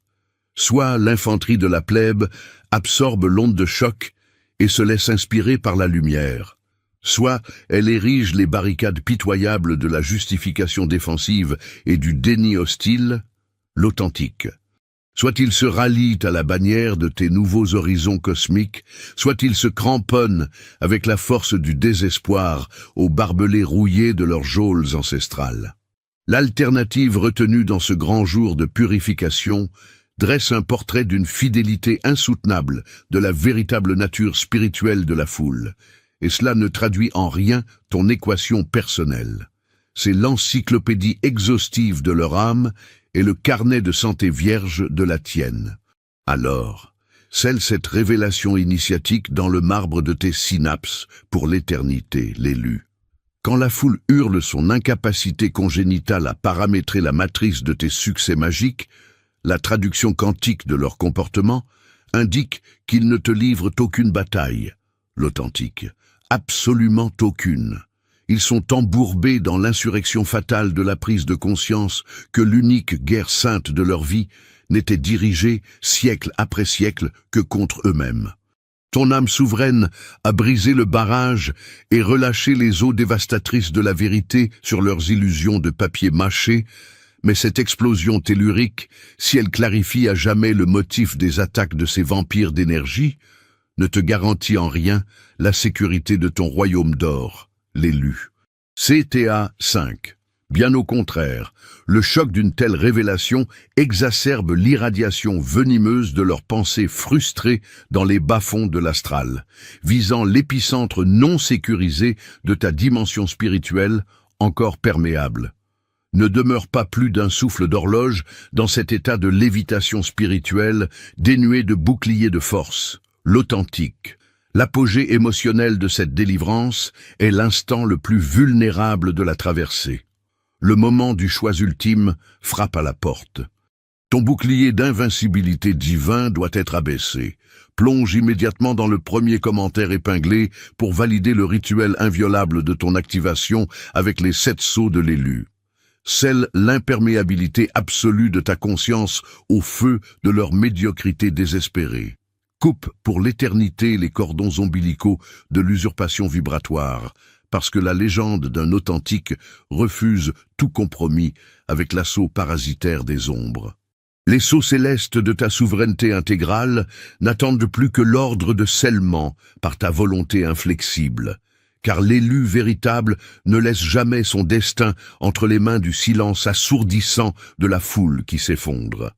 Soit l'infanterie de la plèbe absorbe l'onde de choc et se laisse inspirer par la lumière, soit elle érige les barricades pitoyables de la justification défensive et du déni hostile, l'authentique. Soit il se rallie à la bannière de tes nouveaux horizons cosmiques, soit il se cramponne avec la force du désespoir aux barbelés rouillés de leurs geôles ancestrales. L'alternative retenue dans ce grand jour de purification dresse un portrait d'une fidélité insoutenable de la véritable nature spirituelle de la foule, et cela ne traduit en rien ton équation personnelle. C'est l'encyclopédie exhaustive de leur âme et le carnet de santé vierge de la tienne. Alors, scelle cette révélation initiatique dans le marbre de tes synapses pour l'éternité, l'élu. Quand la foule hurle son incapacité congénitale à paramétrer la matrice de tes succès magiques, la traduction quantique de leur comportement indique qu'ils ne te livrent aucune bataille, l'authentique, absolument aucune. Ils sont embourbés dans l'insurrection fatale de la prise de conscience que l'unique guerre sainte de leur vie n'était dirigée, siècle après siècle, que contre eux-mêmes. Ton âme souveraine a brisé le barrage et relâché les eaux dévastatrices de la vérité sur leurs illusions de papier mâché, mais cette explosion tellurique, si elle clarifie à jamais le motif des attaques de ces vampires d'énergie, ne te garantit en rien la sécurité de ton royaume d'or, l'élu. CTA 5. Bien au contraire, le choc d'une telle révélation exacerbe l'irradiation venimeuse de leurs pensées frustrées dans les bas-fonds de l'astral, visant l'épicentre non sécurisé de ta dimension spirituelle encore perméable. Ne demeure pas plus d'un souffle d'horloge dans cet état de lévitation spirituelle dénué de bouclier de force, l'authentique. L'apogée émotionnelle de cette délivrance est l'instant le plus vulnérable de la traversée. Le moment du choix ultime frappe à la porte. Ton bouclier d'invincibilité divin doit être abaissé. Plonge immédiatement dans le premier commentaire épinglé pour valider le rituel inviolable de ton activation avec les 7 sceaux de l'élu. Scelle l'imperméabilité absolue de ta conscience au feu de leur médiocrité désespérée. Coupe pour l'éternité les cordons ombilicaux de l'usurpation vibratoire, parce que la légende d'un authentique refuse tout compromis avec l'assaut parasitaire des ombres. Les sceaux célestes de ta souveraineté intégrale n'attendent plus que l'ordre de scellement par ta volonté inflexible, car l'élu véritable ne laisse jamais son destin entre les mains du silence assourdissant de la foule qui s'effondre.